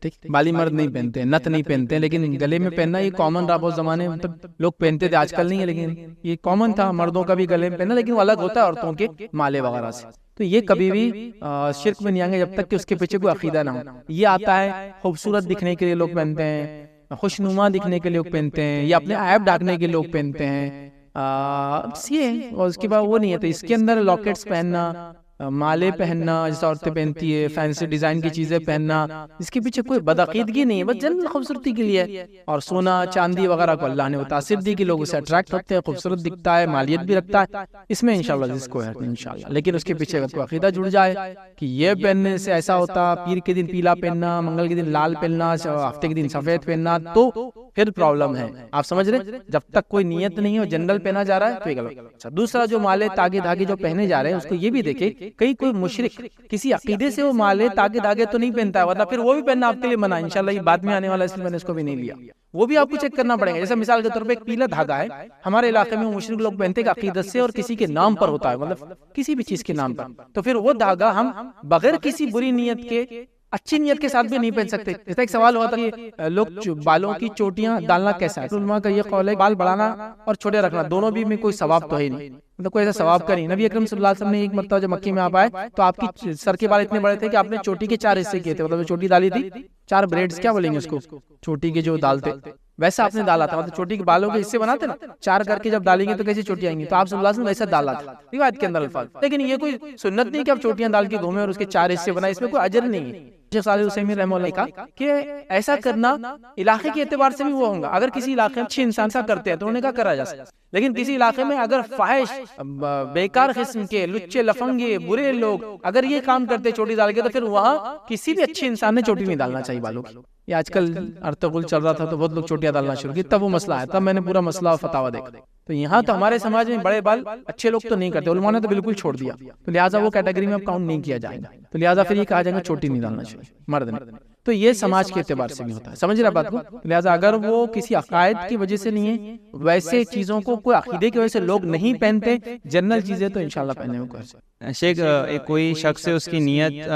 ٹھیک، بالی مرد نہیں پہنتے، نت نہیں پہنتے، لیکن گلے میں پہننا یہ کامن رہا بہت زمانے میں. مطلب لوگ پہنتے تھے، آج کل نہیں ہے، لیکن یہ کامن تھا مردوں کا بھی گلے میں پہننا. لیکن وہ الگ ہوتا ہے عورتوں کے مالے وغیرہ سے. تو یہ کبھی بھی شرک میں نہیں آئیں گے جب تک کہ اس کے پیچھے کوئی عقیدہ نہ ہو. یہ آتا ہے خوبصورت دکھنے کے لیے لوگ پہنتے ہیں، خوشنما دکھنے کے لیے لوگ پہنتے ہیں، یا اپنے عیب ڈھانکنے کے لوگ پہنتے ہیں. یہ اور اس کے بعد وہ نہیں ہے. تو اس کے اندر لاکٹس پہننا، مالے پہننا جیسے عورتیں پہنتی ہے، فینسی ڈیزائن کی چیزیں پہننا، اس کے پیچھے کوئی بدعقیدگی نہیں ہے، بس جنرل خوبصورتی کے لیے. اور سونا چاندی وغیرہ کو اللہ نے متاثر دی کہ لوگ اسے اٹریکٹ ہوتے ہیں، خوبصورت دکھتا ہے، مالیت بھی رکھتا ہے. اس میں انشاءاللہ جس کو ہے انشاءاللہ. لیکن اس کے پیچھے اگر کوئی عقیدہ جڑ جائے کہ یہ پہننے سے ایسا ہوتا، پیر کے دن پیلا پہننا، منگل کے دن لال پہننا، ہفتے کے دن سفید پہننا، تو پھر پرابلم ہے. آپ سمجھ رہے؟ جب تک کوئی نیت نہیں ہے، جنرل پہنا جا رہا ہے تو یہ غلط. دوسرا جو مالے تاگے دھاگے جو پہنے جا رہے ہیں اس کو یہ بھی دیکھیں، کئی کوئی مشرک کسی عقیدے سے وہ مالے تاگے دھاگے تو نہیں پہنتا ہے، ورنہ پھر وہ بھی پہننا آپ کے لیے منع. انشاءاللہ یہ بعد میں آنے والا، اس لیے میں نے اس کو بھی نہیں لیا. وہ بھی آپ کو چیک کرنا پڑے گا. جیسے مثال کے طور پہ ایک پیلا دھاگا ہے ہمارے علاقے میں، وہ مشرک لوگ پہنتے ہیں عقیدت سے اور کسی کے نام پر ہوتا ہے، مطلب کسی بھی چیز کے نام پر. تو پھر وہ دھاگا ہم بغیر کسی بری نیت کے، اچھی نیت کے ساتھ بھی نہیں پہن سکتے. جیسا ایک سوال ہوا تھا کہ لوگ بالوں کی چوٹیاں ڈالنا کیسا ہے. علماء کا یہ قول ہے بال بڑھانا اور چھوٹے رکھنا دونوں بھی میں کوئی ثواب تو ہے نہیں، مطلب کوئی ایسا ثواب کا نہیں. نبی اکرم صلی اللہ علیہ وسلم نے ایک مرتبہ جب مکی میں آپ آئے تو آپ کی سر کے بال اتنے بڑے تھے کہ آپ نے چوٹی کے 4 حصے کیے تھے. مطلب چوٹی ڈالی تھی 4 بریڈز، کیا بولیں گے اس کو، چوٹی کے جو ڈالتے ویسا آپ نے ڈالا تھا. مطلب چوٹی کے بالوں کے حصے بناتے نا 4 کر کے، جب ڈالیں گے تو کیسی چوٹی آئیں گی. تو آپ صلی اللہ علیہ وسلم ویسا ڈالا تھا روایت کے اندر الفاظ. لیکن یہ کوئی سنت نہیں کہ آپ چوٹیاں ڈال کے گھومیں اور اس کے 4 حصے بنائیں، اس میں کوئی اجر نہیں ہے. شیخ صالح العثیمین رحمہ اللہ کا کہ ایسا کرنا علاقے کے اعتبار سے بھی وہ ہوگا. اگر کسی علاقے میں اچھے انسان سا کرتے ہیں تو انہوں نے کہا کرا جا سکتا. لیکن کسی علاقے میں اگر فاحش، بیکار قسم کے لچے لفنگے برے لوگ اگر یہ کام کرتے چوٹی ڈال کے، تو پھر وہاں کسی بھی اچھے انسان نے چوٹی نہیں ڈالنا چاہیے بالوں کی. یہ آج کل ارطغرل چل رہا تھا تو بہت لوگ چوٹیاں ڈالنا شروع کی، تب وہ مسئلہ ہے. تب میں نے پورا مسئلہ اور فتاوی دیکھا. تو یہاں تو ہمارے سماج میں بڑے بال اچھے لوگ تو نہیں کرتے، علماء نے تو بالکل چھوڑ دیا. تو لہٰذا وہ کیٹیگری میں اب کاؤنٹ نہیں کیا جائے گا. تو لہٰذا پھر یہ کہا جائے گا چوٹی نہیں ڈالنا چاہیے مرد نے. تو یہ سماج کے اعتبار سے بھی ہوتا ہے. سمجھ رہا بات کو؟ لہٰذا اگر وہ کسی عقائد کی وجہ سے نہیں ہے، ویسے چیزوں کو کوئی عقیدے کی وجہ سے لوگ نہیں پہنتے، جنرل چیزیں تو انشاءاللہ پہننے میں کوئی. شیخ کوئی شخص ہے اس کی نیت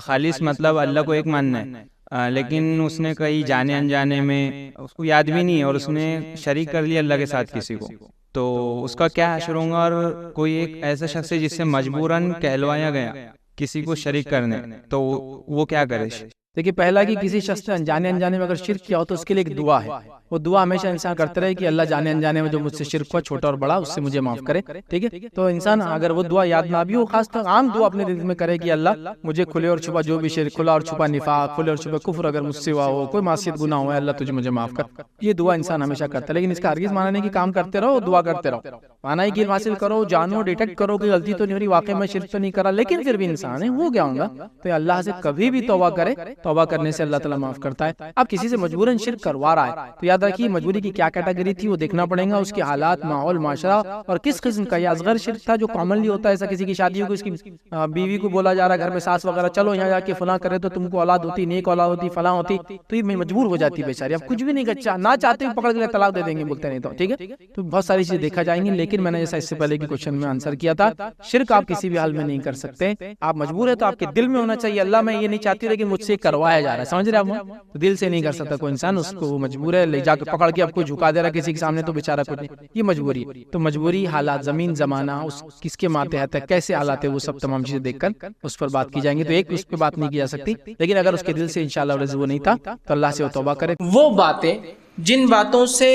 خالص مطلب اللہ کو ایک ماننا ہے، لیکن اس نے کہیں جانے انجانے میں اس کو یاد بھی نہیں اور اس نے شریک کر لیا اللہ کے ساتھ کسی کو، تو اس کا کیا حشر ہوگا؟ اور کوئی ایک ایسا شخص ہے جس سے مجبوراً کہلوایا گیا کسی کو شریک کرنے، تو وہ کیا کرے؟ دیکھیے پہلا کہ کسی شخص نے انجانے میں اگر شرک کیا ہو تو اس کے لیے ایک دعا ہے، وہ دعا ہمیشہ انسان کرتے رہے کہ اللہ جانے انجانے میں جو مجھ سے شرک ہوا چھوٹا اور بڑا اس سے مجھے معاف کرے، ٹھیک ہے؟ تو انسان اگر وہ دعا یاد نہ بھی ہو، خاص طور عام دعا اپنے دل میں کرے کہ اللہ مجھے کھلے اور چھپا جو بھی شرک، کھلا اور چھپا نفاق، کھلے اور چھپا کفر اگر مجھ سے ہوا ہو، کوئی معصیت گناہ ہوا ہے، اللہ تجھے مجھے معاف کر، یہ دعا انسان ہمیشہ کرتا ہے۔ لیکن اس کا ہرگز معنی نہیں کہ کام کرتے رہو دعا کرتے رہو، معنی ہے کہ علم حاصل کرو، جانو، ڈیٹیکٹ کرو کہ غلطی تو نہیں ہو رہی، واقعی میں شرک تو نہیں کرا لیکن پھر بھی انسان ہے، ہو گیا ہوں گا، تو اللہ سے کبھی بھی توبہ کرے، توبہ کرنے سے اللہ تعالیٰ معاف کرتا ہے۔ اب کسی سے مجبوراً شرک کروا رہا ہے تو یاد رکھیے مجبوری کی کیا کیٹیگری تھی وہ دیکھنا پڑے گا، اس کے حالات، ماحول، معاشرہ اور کس قسم کا۔ یہ اصغر شرک تھا جو کامنلی ہوتا ہے، ایسا کسی کی شادی ہو گئی، اس کی بیوی کو بولا جا رہا ہے گھر میں ساس وغیرہ، چلو یہاں جا کے فلاں کرے تو تم کو اولاد ہوتی، نیک اولاد ہوتی، فلاں ہوتی، تو یہ مجبور ہو جاتی بیچاری، اب کچھ بھی نہیں کرتا، نہ چاہتے ہوئے پکڑ کے طلاق دے دیں گے، بولتے نہیں تو ٹھیک ہے، تو بہت ساری چیزیں دیکھا جائیں گی۔ لیکن میں نے جیسا اس سے پہلے کی کوشچن میں آنسر کیا تھا، شرک آپ کسی بھی حال میں نہیں کر سکتے، آپ مجبور ہے تو آپ کے دل میں ہونا چاہیے اللہ میں یہ نہیں چاہتی لیکن مجھ سے کروایا جا رہا ہے، سمجھ رہے آپ؟ تو دل سے نہیں کر سکتا کوئی انسان، اس کو مجبور ہے، لے جا کے پکڑ کے اب کوئی جھکا دے رہا کسی کے سامنے تو بیچارہ کچھ نہیں، یہ مجبوری ہے۔ تو مجبوری، حالات، زمین، زمانہ، اس کس کے ماتحت ہے، کیسے حالات ہے، وہ سب تمام چیزیں دیکھ کر اس پر بات کی جائیں گی۔ تو ایک اس پہ بات نہیں کی جا سکتی، لیکن اگر اس کے دل سے انشاءاللہ رضو نہیں تھا تو اللہ سے وہ توبہ کرے۔ وہ باتیں جن باتوں سے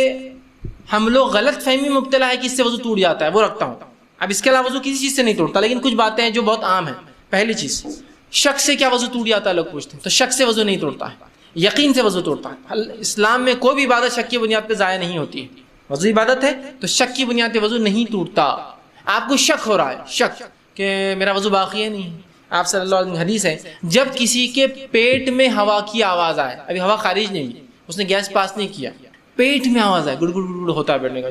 ہم لوگ غلط فہمی میں مبتلا ہے کہ اس سے وضو ٹوٹ جاتا ہے وہ رکھتا ہوں، اب اس کے علاوہ وضو کسی چیز سے نہیں ٹوٹتا، لیکن کچھ باتیں ہیں جو بہت عام ہیں۔ پہلی چیز، شک سے کیا وضو ٹوٹ جاتا ہے، لوگ پوچھتے ہیں، تو شک سے وضو نہیں ٹوٹتا ہے، یقین سے وضو ٹوٹتا ہے۔ اسلام میں کوئی بھی عبادت شک کی بنیاد پہ ضائع نہیں ہوتی ہے، وضو عبادت ہے تو شک کی بنیاد پہ وضو نہیں ٹوٹتا۔ آپ کو شک ہو رہا ہے، شک کہ میرا وضو باقی ہے نہیں، آپ صلی اللہ علیہ وسلم حدیث ہے جب کسی کے پیٹ میں ہوا کی آواز آئے، ابھی ہوا خارج نہیں ہوئی، اس نے گیس پاس نہیں کیا، پیٹ میں آواز آئے، گڑ گڑ گڑ ہوتا ہے بیٹھنے کا،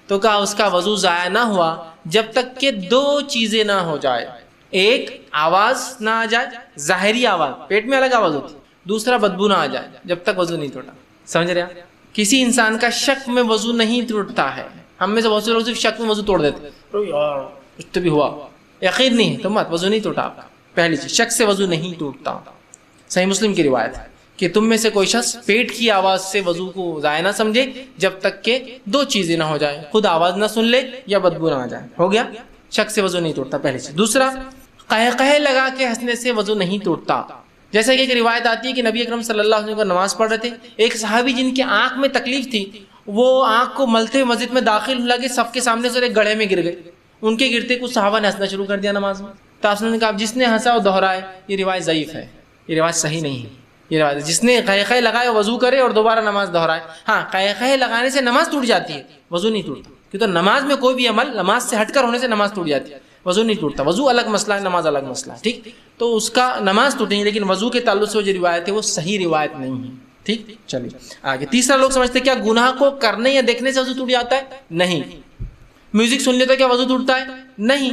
تو کہا اس کا وضو ضائع نہ ہوا جب تک کہ دو چیزیں نہ ہو جائے، ایک آواز نہ آ جائے، ظاہری آواز، پیٹ میں الگ آواز ہوتی، دوسرا بدبو نہ آ جائے، جب تک وضو نہیں ٹوٹا۔ سمجھ رہے ہیں؟ کسی انسان کا شک میں وضو نہیں ٹوٹتا ہے۔ ہم میں سے بہت سے لوگ صرف شک میں وضو توڑ دیتے ہیں، یار کچھ تو بھی ہوا، یقین نہیں ہے تو مت، وضو نہیں ٹوٹا آپ کا۔ پہلی چیز، شک سے وضو نہیں ٹوٹتا۔ صحیح مسلم کی روایت ہے کہ تم میں سے کوئی شخص پیٹ کی آواز سے وضو کو ضائع نہ سمجھے جب تک کہ دو چیزیں نہ ہو جائیں، خود آواز نہ سن لے یا بدبو نہ آ جائے۔ ہو گیا، شک سے وضو نہیں ٹوٹتا، پہلی چیز۔ دوسرا، قہقہے لگا کے ہنسنے سے وضو نہیں ٹوٹتا۔ جیسے کہ ایک روایت آتی ہے کہ نبی اکرم صلی اللہ علیہ وسلم کو نماز پڑھ رہے تھے، ایک صحابی جن کی آنکھ میں تکلیف تھی وہ آنکھ کو ملتے ہوئے مسجد میں داخل لگے، صف کے سامنے سے ایک گڑھے میں گر گئے، ان کے گرتے کچھ صحابہ نے ہنسنا شروع کر دیا نماز میں، تو آپ نے کہا جس نے ہنسا وہ دہرائے، یہ روایت ضعیف ہے، یہ روایت صحیح نہیں ہے، یہ روایت جس نے قہقہے لگائے وضو کرے اور دوبارہ نماز دہرائے۔ ہاں، قہقہے لگانے سے نماز ٹوٹ جاتی ہے، وضو نہیں ٹوٹتا، کیونکہ نماز میں کوئی بھی عمل نماز سے ہٹ کر ہونے سے نماز ٹوٹ جاتی ہے، وضو نہیں ٹوٹتا۔ وضو الگ مسئلہ ہے، نماز الگ مسئلہ ہے، ٹھیک؟ تو اس کا نماز ٹوٹیں گی، لیکن وضو کے تعلق سے جو روایت ہے وہ صحیح روایت نہیں ہے، ٹھیک؟ چلیے آگے۔ تیسرا، لوگ سمجھتے ہیں کیا گناہ کو کرنے یا دیکھنے سے وضو ٹوٹ جاتا ہے؟ نہیں۔ میوزک سن لیتا ہے کیا وضو ٹوٹتا ہے؟ نہیں۔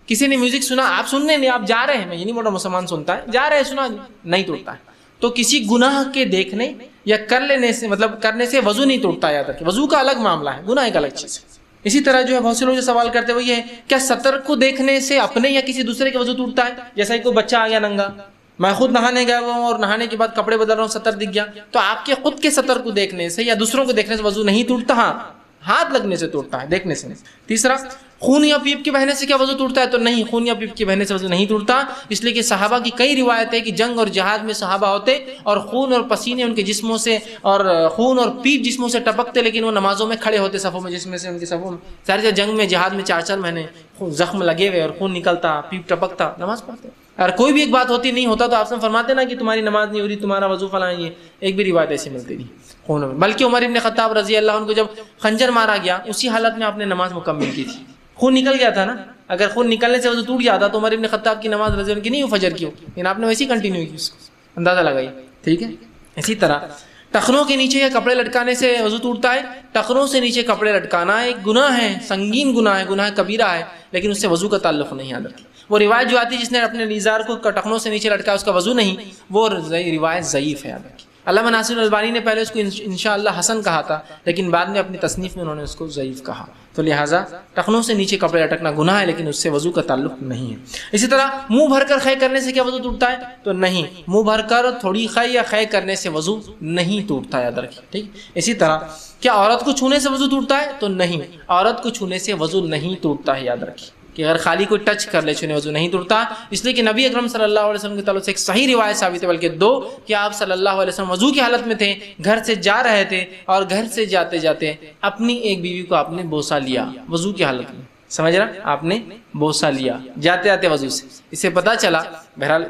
کسی نے میوزک سنا، آپ سننے نہیں، آپ جا رہے ہیں، میں یہ نہیں بول رہا مسلمان سنتا ہے، جا رہے ہیں، سنا نہیں ٹوٹتا ہے۔ تو کسی گناہ کے دیکھنے یا کر لینے سے، مطلب کرنے سے وضو نہیں ٹوٹتا، یاد رکھیں، وضو کا الگ معاملہ ہے، گناہ ایک الگ چیز ہے۔ اسی طرح جو ہے بہت سے لوگ جو سوال کرتے ہیں وہ یہ ہے، کیا سطر کو دیکھنے سے اپنے یا کسی دوسرے کے وضو ٹوٹتا ہے؟ جیسا کہ کوئی بچہ آ گیا ننگا، میں خود نہانے گیا ہوں اور نہانے کے بعد کپڑے بدل رہا ہوں، سطر دکھ گیا، تو آپ کے خود کے سطر کو دیکھنے سے یا دوسروں کو دیکھنے سے وضو نہیں ٹوٹتا، ہاں ہاتھ لگنے سے ٹوٹتا ہے، دیکھنے سے نہیں۔ تیسرا، خون یا پیپ کے بہنے سے کیا وضو ٹوٹتا ہے؟ تو نہیں، خون یا پیپ کے بہنے سے وضو نہیں ٹوٹتا، اس لیے کہ صحابہ کی کئی روایت ہے کہ جنگ اور جہاد میں صحابہ ہوتے اور خون اور پسینے ان کے جسموں سے اور خون اور پیپ جسموں سے ٹپکتے، لیکن وہ نمازوں میں کھڑے ہوتے صفوں میں، جس میں سے ان کے صفوں میں سارے جنگ میں جہاد میں 4 مہینے زخم لگے ہوئے اور خون نکلتا، پیپ ٹپکتا، نماز پڑھتے۔ اور کوئی بھی ایک بات ہوتی نہیں ہوتا تو آپ سے فرماتے نا کہ تمہاری نماز نہیں ہو رہی، تمہارا وضو فلاں، یہ ایک بھی روایت ایسی ملتی نہیں خونوں میں۔ بلکہ عمر ابن خطاب رضی اللہ عنہ کو جب خنجر مارا گیا اسی حالت میں آپ نے نماز مکمل کی تھی، خون نکل گیا تھا نا، اگر خون نکلنے سے وضو ٹوٹ جاتا تو عمر ابن خطاب کی نماز رضی اللہ عنہ کی نہیں ہو فجر کی ہو، لیکن آپ نے ویسی کنٹینیو کی، اس کو اندازہ لگائی، ٹھیک ہے؟ اسی طرح ٹخنوں کے نیچے یا کپڑے لٹکانے سے وضو ٹوٹتا ہے، ٹخنوں سے نیچے کپڑے لٹکانا ایک گناہ ہے، سنگین گناہ ہے، گناہ کبیرہ ہے، لیکن اس سے وضو کا تعلق نہیں یاد رکھیں۔ وہ روایت جو آتی ہے جس نے اپنے نیزار کو ٹخنوں سے نیچے لٹکا اس کا وضو نہیں، وہ روایت ضعیف ہے، یاد رکھیں۔ علامہ ناصر الالبانی نے پہلے اس کو انشاءاللہ حسن کہا تھا، لیکن بعد میں اپنی تصنیف میں انہوں نے اس کو ضعیف کہا، تو لہٰذا ٹخنوں سے نیچے کپڑے لٹکنا گناہ ہے، لیکن اس سے وضو کا تعلق نہیں ہے۔ اسی طرح منہ بھر کر خے کرنے سے کیا وضو ٹوٹتا ہے؟ تو نہیں، منہ بھر کر تھوڑی خے یا خے کرنے سے وضو نہیں ٹوٹتا، یاد رکھیں، ٹھیک؟ اسی طرح کیا عورت کو چھونے سے وضو ٹوٹتا ہے؟ تو نہیں، عورت کو چھونے سے وضو نہیں ٹوٹتا ہے، یاد رکھیں۔ کہ اگر خالی کوئی ٹچ کر لے چنے وضو نہیں ٹوٹتا، اس لیے کہ نبی اکرم صلی اللہ علیہ وسلم کی طرف سے ایک صحیح روایت ثابت ہے، بلکہ دو، کہ آپ صلی اللہ علیہ وسلم وضو کی حالت میں تھے، گھر سے جا رہے تھے، اور گھر سے جاتے جاتے اپنی ایک بیوی کو آپ نے بوسہ لیا وضو کی حالت میں، سمجھ رہا، آپ نے بوسہ لیا جاتے جاتے وضو سے۔ اس سے پتہ چلا، بہرحال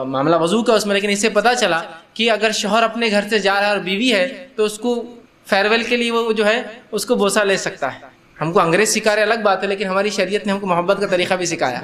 معاملہ وضو کا اس میں، لیکن اس سے پتہ چلا کہ اگر شوہر اپنے گھر سے جا رہا ہے اور بیوی ہے تو اس کو فیئر ویل کے لیے وہ جو ہے اس کو بوسہ لے سکتا ہے۔ ہم کو انگریز سکھا رہے الگ بات ہے، لیکن ہماری شریعت نے ہم کو محبت کا طریقہ بھی سکھایا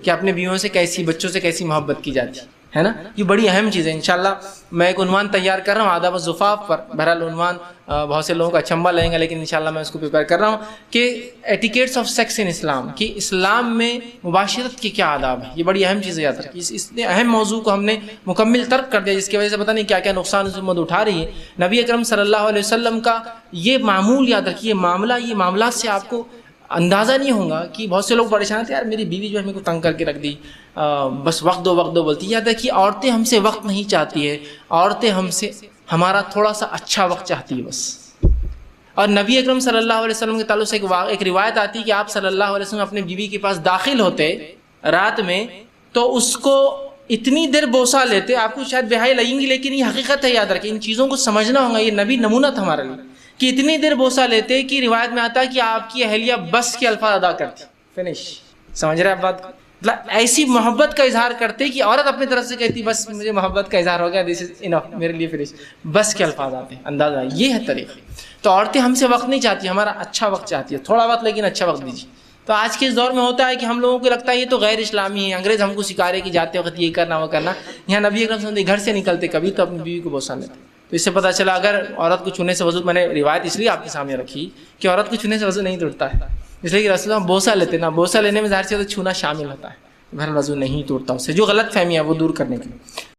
کہ اپنے بیویوں سے کیسی، بچوں سے کیسی محبت کی جاتی ہے نا۔ یہ بڑی اہم چیز ہے۔ انشاءاللہ میں ایک عنوان تیار کر رہا ہوں آداب الزفاف پر، بہرحال عنوان بہت سے لوگوں کا اچنبھا لیں گے، لیکن انشاءاللہ میں اس کو پریپیئر کر رہا ہوں کہ ایٹیکیٹس آف سیکس ان اسلام، کہ اسلام میں مباشرت کے کیا آداب ہیں۔ یہ بڑی اہم چیز ہے یاد رکھیے، اس نے اہم موضوع کو ہم نے مکمل ترک کر دیا، جس کی وجہ سے پتہ نہیں کیا کیا نقصان اس امت اٹھا رہی ہے۔ نبی اکرم صلی اللہ علیہ وسلم کا یہ معمول یاد رکھیے، یہ معاملات سے آپ کو اندازہ نہیں ہوگا کہ بہت سے لوگ پریشان تھے، یار میری بیوی جو ہے میرے کو تنگ کر کے رکھ دی، بس وقت دو بولتی ہے۔ یاد رکھیے عورتیں ہم سے وقت نہیں چاہتی ہے، عورتیں ہم سے ہمارا تھوڑا سا اچھا وقت چاہتی ہے بس۔ اور نبی اکرم صلی اللہ علیہ وسلم کے تعلق سے ایک روایت آتی ہے کہ آپ صلی اللہ علیہ وسلم اپنے بیوی کے پاس داخل ہوتے رات میں تو اس کو اتنی دیر بوسہ لیتے، آپ کو شاید بے حیائی لگیں گی لیکن یہ حقیقت ہے، یاد رکھیں ان چیزوں کو سمجھنا ہوگا۔ یہ نبی نمونہ تھا ہمارے لیے کہ اتنی دیر بوسہ لیتے کہ روایت میں آتا ہے کہ آپ کی اہلیہ بس کے الفاظ ادا کرتی، فنش، سمجھ رہے آپ بات کو؟ مطلب ایسی محبت کا اظہار کرتے کہ عورت اپنی طرف سے کہتی بس مجھے محبت کا اظہار ہو گیا، دس از انف، میرے لیے فنش، بس کے الفاظ آتے ہیں، اندازہ یہ ہے طریقہ۔ تو عورتیں ہم سے وقت نہیں چاہتی، ہمارا اچھا وقت چاہتی ہے، تھوڑا وقت لیکن اچھا وقت دیجیے۔ تو آج کے اس دور میں ہوتا ہے کہ ہم لوگوں کو لگتا ہے یہ تو غیر اسلامی ہے، انگریز ہم کو سکھا رہے کہ جاتے وقت یہ کرنا وہ کرنا۔ یہاں نبی اکرم صلی اللہ علیہ وسلم گھر سے نکلتے کبھی تو اپنی بیوی کو بوسہ لیتے۔ تو اس سے پتہ چلا اگر عورت کو چھونے سے وضو، میں نے روایت اس لیے آپ کے سامنے رکھی کہ عورت کو چھونے سے وضو نہیں ٹوٹتا ہے، اس لیے کہ رسول اللہ بوسہ لیتے نا، بوسہ لینے میں ظاہر سے تو چھونا شامل ہوتا ہے، بہرحال وضو نہیں ٹوٹتا، اس سے جو غلط فہمی ہے وہ دور کرنے کے لیے۔